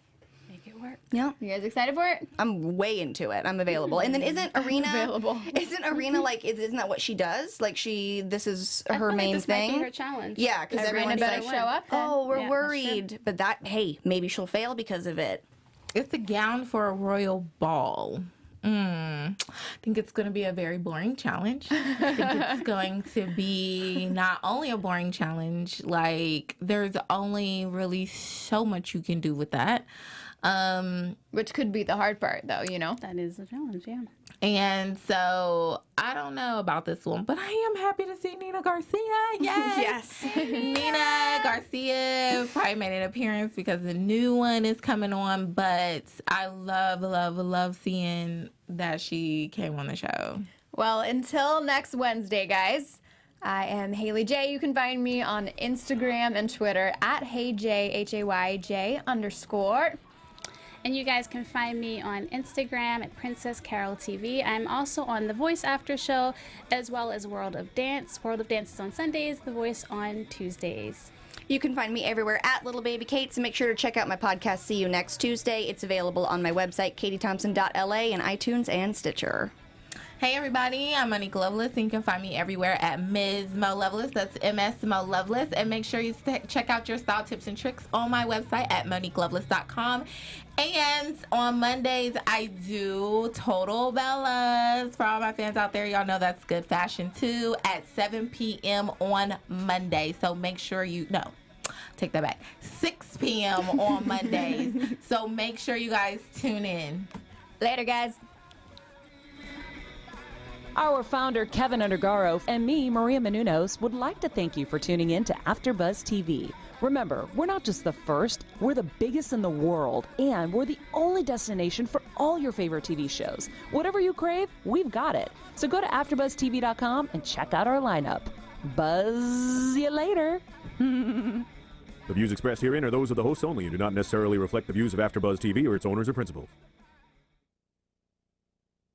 [SPEAKER 3] Make it work.
[SPEAKER 4] Yeah,
[SPEAKER 1] You guys excited for it?
[SPEAKER 4] I'm way into it. I'm available. And then isn't Arena
[SPEAKER 1] available.
[SPEAKER 4] Isn't Arena isn't that what she does? Like this is
[SPEAKER 3] I
[SPEAKER 4] her
[SPEAKER 3] feel like
[SPEAKER 4] main
[SPEAKER 3] this might
[SPEAKER 4] thing.
[SPEAKER 3] be her challenge.
[SPEAKER 4] Yeah, because
[SPEAKER 1] Arena
[SPEAKER 4] everyone's
[SPEAKER 1] better
[SPEAKER 4] like,
[SPEAKER 1] show up then.
[SPEAKER 4] "Oh, we're
[SPEAKER 3] Yeah, that's
[SPEAKER 4] worried," but hey, maybe she'll fail because of it.
[SPEAKER 5] It's a gown for a royal ball. I think it's going to be a very boring challenge. I think it's going to be not only a boring challenge, like there's only really so much you can do with that.
[SPEAKER 1] Which could be the hard part, though, you know?
[SPEAKER 3] That is a challenge, yeah.
[SPEAKER 5] And so I don't know about this one, but I am happy to see Nina Garcia. Yes. Nina Garcia probably made an appearance because the new one is coming on, but I love seeing that she came on the show.
[SPEAKER 1] Well, until next Wednesday, guys, I am Haley J. You can find me on Instagram and Twitter at HeyJ, HAYJ_.
[SPEAKER 3] And you guys can find me on Instagram at Princess Carol TV. I'm also on The Voice After Show, as well as World of Dance. World of Dance is on Sundays, The Voice on Tuesdays.
[SPEAKER 4] You can find me everywhere at Little Baby Kate, so make sure to check out my podcast, See You Next Tuesday. It's available on my website, katiethompson.la, and iTunes and Stitcher.
[SPEAKER 5] Hey everybody, I'm Monique Loveless, and you can find me everywhere at Ms. Mo Loveless. That's MS Mo Loveless. And make sure you check out your style tips and tricks on my website at MoniqueLoveless.com. And on Mondays, I do Total Bellas. For all my fans out there, y'all know that's good fashion too, at 7 p.m. on Monday. So make sure take that back. 6 p.m. on Mondays. So make sure you guys tune in.
[SPEAKER 1] Later, guys.
[SPEAKER 2] Our founder, Keven Undergaro, and me, Maria Menounos, would like to thank you for tuning in to AfterBuzz TV. Remember, we're not just the first, we're the biggest in the world, and we're the only destination for all your favorite TV shows. Whatever you crave, we've got it. So go to AfterBuzzTV.com and check out our lineup. Buzz you later.
[SPEAKER 7] The views expressed herein are those of the hosts only and do not necessarily reflect the views of AfterBuzz TV or its owners or principals.